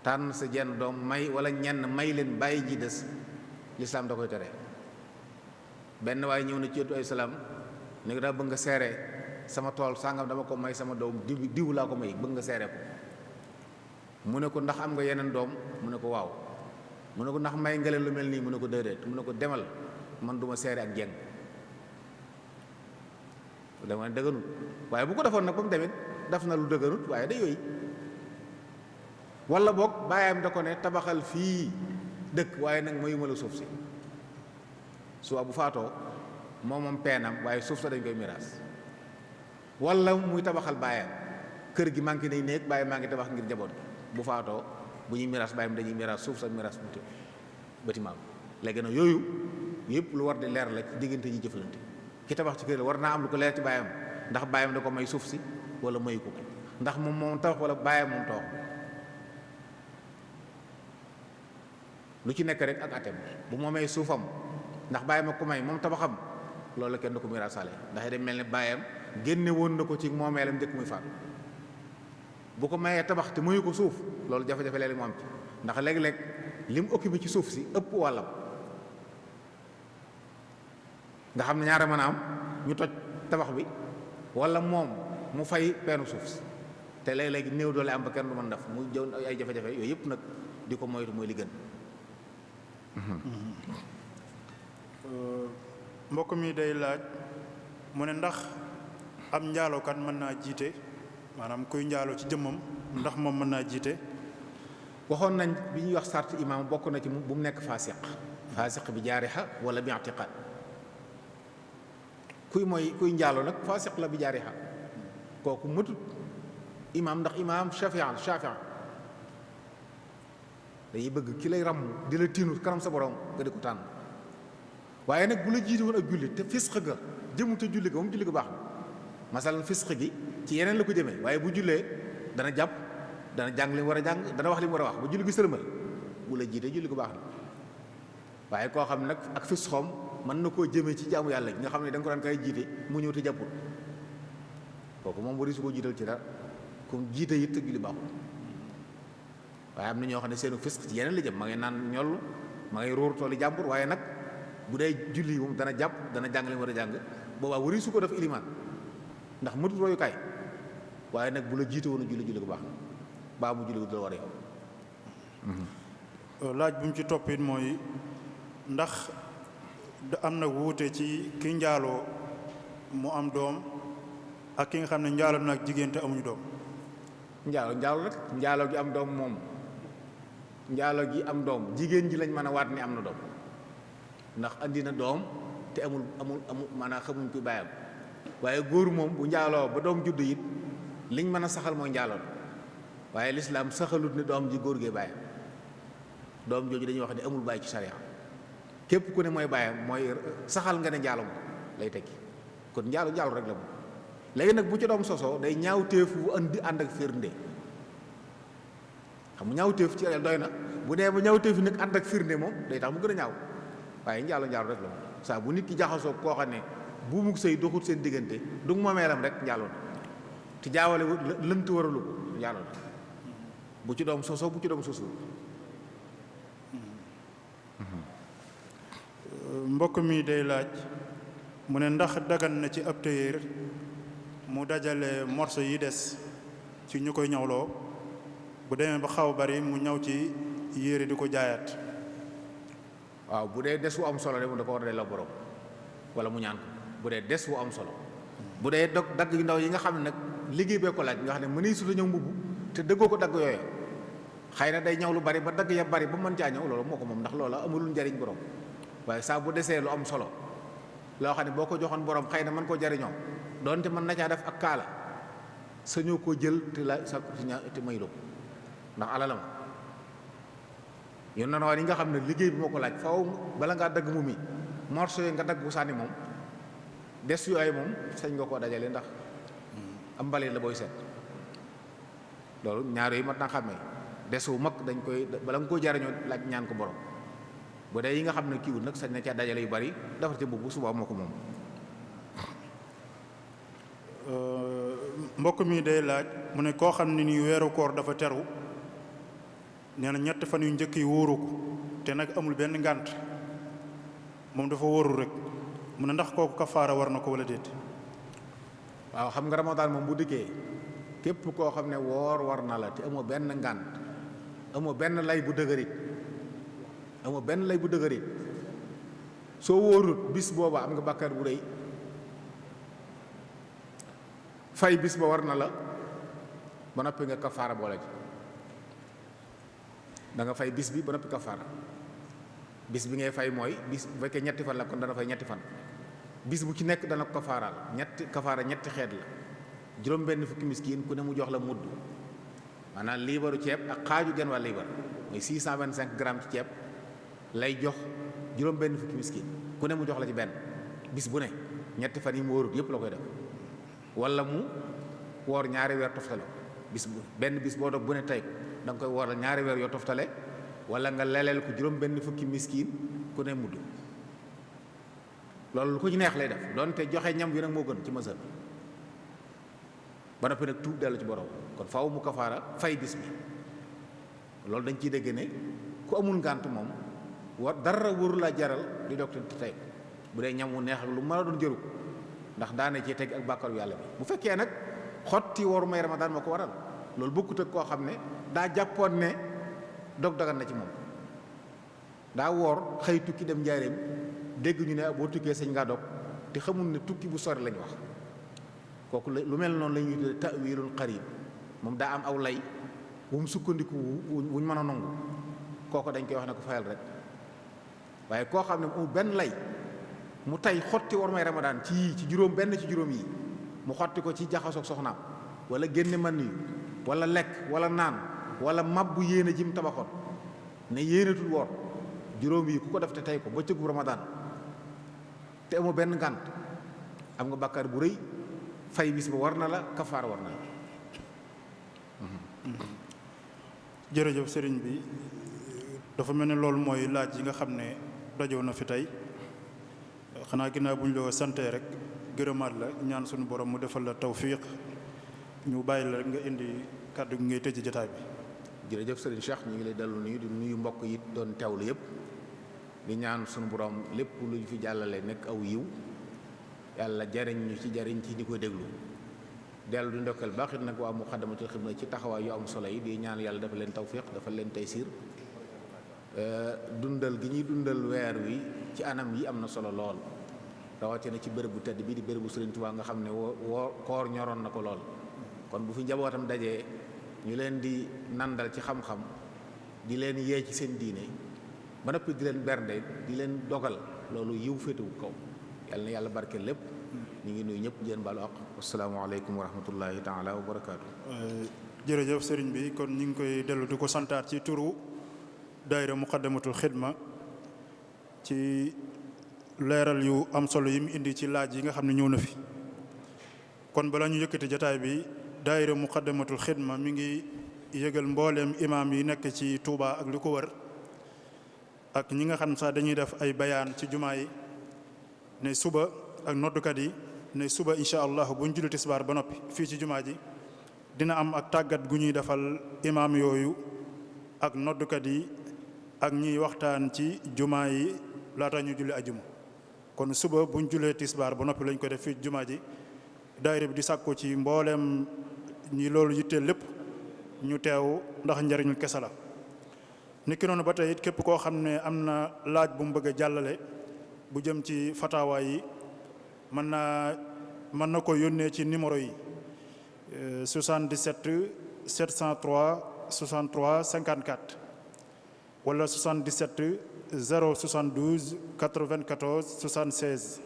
tànn sa jenn doom may wala ñenn may leen bàyyi ji des lislaam da koy tere. benn waaye ñëw na ci yonent ay salaam ne ko daa bëgg nga seere sama tool sàngam dama ko may sama doom diw laa ko may bëgg nga seere ko mu ne ko ndax am nga yeneen doom mu ne ko waaw mu ne ko ndax may nga leen lu mel nii mu ne ko déedéet mu ne ko demal man duma seere ak jeng dama dëgganut waaye bu ko defoon nag ba mu demit daf na lu dëgganut waaye day yooyu wala boog baayam da ko ne tabaxal fii dëkk waaye nag mayuma la suuf si suba bu faatoo moom peenam waaye suuf sa dañ koy miraas wala muy tabaxal baayam kër gi manqué nay néeg bàyyi maa ngi tabax ngir jaboot gi bu faatoo bu ñuy miraas baayam dañuy miraas suuf sa miraas bâtiment bi léegi nag yooyu yëpp lu war di leer la ci diggante yi jëflante ki tabax ci kër la war naa am lu ko leer ci baayam ndax baayam da ko may suuf si wala mayu ko ndax moom tabax wala baayam moom tabax lu ci nekk rek ak atem bu moomee suufam ndax baayam ak ko may moom tabaxam loolu kenn du ko miraasaale ndax day mel ne baayam génne woon na ko ci moomeelam njëkk muy faatu bu ko mayee tabax te mayu ko suuf loolu jafe-jafe léeg-léeg mu am ci ndax léeg-léeg li mu occupé ci suuf si ëpp wàllam nga xam ne ñaara mën a am ñu toj tabax bi wala moom mu fay peenu suuf si te léeg-léeg néew doole am ba kenn du mën def mu jëw ay jafe-jafe yooyu yëpp nag di ko moytu mooy li gën. mbokk mi day laaj mu ne ndax am njaalookat mën naa jiite maanaam kuy njaaloo ci jëmmam ndax moom mën naa jiite. waxoon nañ bi ñuy wax sart imaam bokk na ci bu mu nekk faasiq bi jaarixa wala bi i'tiqaad kuy njaaloo nag faasiq la bi jaarixa kooku matut imaam ndax imaam shafia dañuy bëgg ki lay ràmm di la tiinu kanam sa borom nga di ko tànn waaye nag bu la jiite woon ak julli te fisq ga jëmu te julli ga moom julli ga baax na masalan fisq gi ci yeneen la ko jëmee waaye bu jullee dana jàpp dana jàng li mu war a jàng dana wax li mu war a wax bu julli gi sërmal bu la jiitee julli ko baax na waaye koo xam ne nag ak fisqoom mën na koo jëmee ci jaamu yàlla gi nga xam ne da nga ko daan kay jiite mu ñëw te jàppul kooku moom wari su ko jiital ci dara comme jiite it te julli baaxul waaye am na ñoo xam ne seenu fisq ci yeneen la jëm ma ngay naan ñoll ma ngay róor tooli jàmbur waaye nag bu dee julli moom dana jàpp dana jàng li mu war a jàng boobaa wari su ko def ilimaan ndax matut royukaay waaye nag bu la jiite woon julli ko baax na baa mu julli ko du la war a yow. laaj bu mu ci toppit mooy ndax am na wuute ci ki njaaloo mu am doom ak ki nga xam ne njaaloo nag jigéen te amuñu doom. njaaloo rek njaaloo gi am doom moom njaaloo gi am doom jigéen ji lañ mën a waat ni am na doom ndax andi na doom te amul maanaam xamuñ kuy bàyyam waaye góor moom bu njaaloo ba doom judd it liñ mën a saxal mooy njaaloo waaye lislaam saxalut ne doom ji góor gee bàyyam doom jooju dañuy wax ne amul bàyyi ci sariya képp ku ne mooy bàyyam mooy saxal nga ne njaalo moom lay tekki kon njaalo rek la moom léegi nag bu ci doom sosoo day ñaawteef bu ànd ak firnde xam nga ñaawteef ci doy na bu dee ba ñaawteef nag ànd ak firnde moom day tax mu gën a ñaaw waaye njaalo rek la moom saa bu nit ki jaxasoo koo xam ne bu mu sëy doxut seen diggante du moomeelam rek njaaloo te jaawale lënt waralu ko njaaloo bu ci doom sosoo bu ci doom sosoo. mbokk mi day laaj mu ne ndax dagan na ci ab tailleur mu dajale morceau yi des ci ñu koy ñawloo bu demee ba xaw bari mu ñaw ci yére di ko jaayaat. waaw bu dee des wu am solo de mu da ko war a delloo borom wala mu ñaan ko bu dee des wu am solo bu dee dagg yu ndaw yi nga xam ne nag liggéey bee ko laaj nga xam ne mënuy su la ñëw mbubb te dëggoo ko dagg yooyu xëy na day ñaw lu bari ba dagg ya bari ba mën caa ñëw loolu moo ko moom ndax loola amulul njariñ borom waaye saa bu desee lu am solo loo xam ne boo ko joxoon borom xëy na mën koo jariñoo doonte mën na caa def ak kaala sañoo koo jël te la sàkku ci ñaan te may ko ndax alalam yoon na waa yi nga xam ne liggéey bi moo ko laaj faw bala ngaa dagg mu mi morceau yi nga dagg ko sànni moom des yooyu moom sañ nga koo dajale ndax am mbalit la booy seet loolu ñaar yi mat na xàmmee desu mag dañ koy bala nga koo jariñoo laaj ñaan ko borom bu dee yi nga xam ne kiiwul nag sañ na ca dajale yu bari defar ca mbubb suba moo ko moom. mbokk mi day laaj mu ne koo xam ne ni weeru koor dafa teru nee na ñett fan yu njëkk yi wóoru ko te nag amul benn ngànt moom dafa wóorul rek mu ne ndax kooku kafaara war na ko wala déet. waaw xam nga ramadaan moom bu dikkee képp koo xam ne woor war na la te amoo benn ngànt amoo benn lay bu dëgërit soo wóorut bis booba am nga bàkkaar bu rëy fay bis ba war na la ba noppi nga kafaara boole ci da nga fay bis bi ba noppi kafaara bis bi ngay fay mooy bis bu fekkee ñetti fan la kon dana fay ñetti fan bis bu ci nekk dana ko kafaaraal ñetti xeet la juróom benn fukki miskiin ku ne mu jox la mudd maanaam liibaru ceeb ak xaaju genn wàll liibar mooy 625 grammes ci ceeb lay jox juróom benn fukki miskiin ku ne mu jox la ci benn bis bu ne ñetti fan yi mu wóorut yépp la koy def wala mu woor ñaari weer toftale bis bu benn bis boo dog bu ne tey da nga koy wooral ñaari weer yoo toftale wala nga leleel ko juróom benn fukki miskiin ku ne mudd loolu lu ko ci neex lay def doonte joxe ñam wi nag moo gën ci mësal ba noppi nag tuub dellu ci borom kon faaw mu kafaara fay bis bi loolu dañ ciy dégg ne ku amul ngànt moom war dara wóoru laa jaral di dog te tey bu dee ñam wu neex ak lu mën a doon jëru ndax daane ci teg ak bàkkaru yàlla bi bu fekkee nag xotti waru may ramadaan moo ko waral loolu bokkut ak koo xam ne daa jàppoon ne dog dagan na ci moom daa woor xëy tukki dem njaareem dégg ñu ne boo tukkee sañ ngaa dog te xamul ne tukki bu sori lañ wax kooku lu mel noonu la ñuy tuddee ta'wilul qarib moom daa am aw lay bu mu sukkandiku wuñ mën a nangu kooku dañ koy wax ne ko fayal rek waaye koo xam ne mu benn lay mu tey xotti war may ramadaan ci juróom benn ci juróom yi mu xotti ko ci jaxasoog soxnaam wala génne man yu wala lekk wala naan wala mabbu yéene jim tabaxoon ne yéenetul woor juróom yi ku ko def te tey ko bëccëgu ramadaan te amoo benn ngànt am nga bàkkaar bu rëy fay bis ba war na la kafaar war na la. jërëjëf sëriñ bi dafa mel ne loolu mooy laaj yi nga xam ne dajoo na fi tey xanaa ginnaaw bu ñu la santee rek gërëmaat la ñaan suñu borom mu defal la tawfiq ñu bàyyi la rek nga indi kàddu gi ngay tëj jotaay bi. jërëjëf sëriñ Cheikh ñu ngi lay dellu nuyu di nuyu mbokk yi doon teewlu yëpp di ñaan suñu borom lépp lu ñu fi jàllale nekk aw yiw yàlla jariñ ñu ci jariñ ci ñi koy déglu dellu di ndokkeel baaxit nag waa Muxaddamatul Xidma ci taxawaay yu am solo yi di ñaan yàlla dafa leen tawfiq dafa leen taysiir dundal gi ñuy dundal weer wi ci anam yi am na solo lool rawatina ci bërëb bu tedd bi di bërëb bu Sëriñ Tuubaa nga xam ne woo koor ñoroon na ko lool kon bu fi njabootam dajee ñu leen di nandal ci xam-xam di leen yee ci seen diine ba noppi di leen bernde di leen dogal loolu yiw féetewu kaw yàlla na yàlla barkeel lépp ñu ngi nuyu ñëpp di leen baalu àq asalaamaaleykum wa rahmatullahi taala wa barakaatu. jërëjëf sëriñ bi kon ñu ngi koy dellu di ko santaat ci turu daayira Muqaddamatul Xidma ci leeral yu am solo yi mu indi ci laaj yi nga xam ne ñëw na fi kon bala ñu yëkkati jotaay bi daayira Muqaddamatul Xidma mi ngi yëgal mbooleem imaam yi nekk ci Touba ak li ko wër ak ñi nga xam sax dañuy def ay bayaan ci jumaa yi ne suba ak noddukat yi ne suba incha allah bu ñu julli tisbaar ba noppi fii ci jumaa ji dina am ak tàggat gu ñuy defal imaam yooyu ak noddukat yi ak ñiy waxtaan ci jumaa yi laata ñu julli ajuma kon suba bu ñu jullee tisbaar ba noppi lañ ko def fii ci jumaa ji daayira bi di sàkku ci mbooleem ñi loolu yitteel lépp ñu teew ndax njariñul kese la. niki noonu ba tey it képp koo xam ne am na laaj bu mu bëgg a jàllale bu jëm ci fatawa yi mën na ko yónnee ci numéro yi 77 703 63 54 wala 77 072 94 76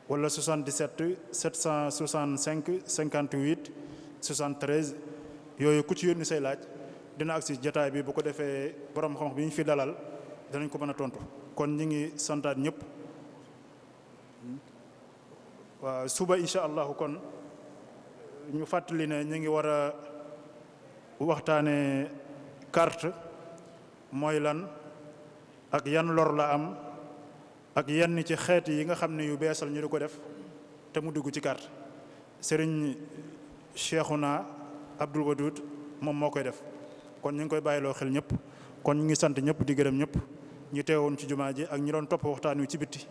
wala 77 765 58 73 yooyu ku ci yónni say laaj dina agsi jataay bi bu ko defee borom xam-xam bi ñu fi dalal danañ ko mën a tontu kon ñi ngi santaat ñëpp waaw suba incha allahu kon ñu fàttali ne ñu ngi war a waxtaane carte mooy lan ak yan lor la am ak yenn ci xeet yi nga xam ne yu beesal ñu di ko def te mu dugg ci carte sëriñ Cheikhouna Abdoul Wadoud moom moo koy def kon ñu ngi koy bàyyiloo xel ñëpp kon ñu ngi sant ñëpp di gërëm ñëpp ñu teewoon ci jumaa ji ak ñi doon topp waxtaan wi ci bitti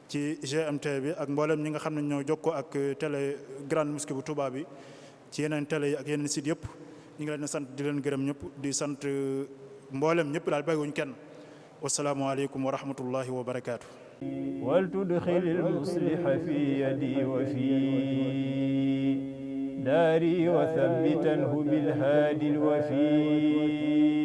ci GMT bi ak mboolem ñi nga xam ne ñoo jokkoo ak télé Grande Mosquée bu Touba bi ci yeneen télé yi ak yeneen site yëpp ñu ngi leen di sant di leen gërëm ñëpp di sant mboolem ñëpp daal bàyyiwuñ kenn wasalaamualeykum wa rahmatullahi wa barakaatu. ولتدخل المصلح في يدي وفي داري وثبتنه بالهادي الوفي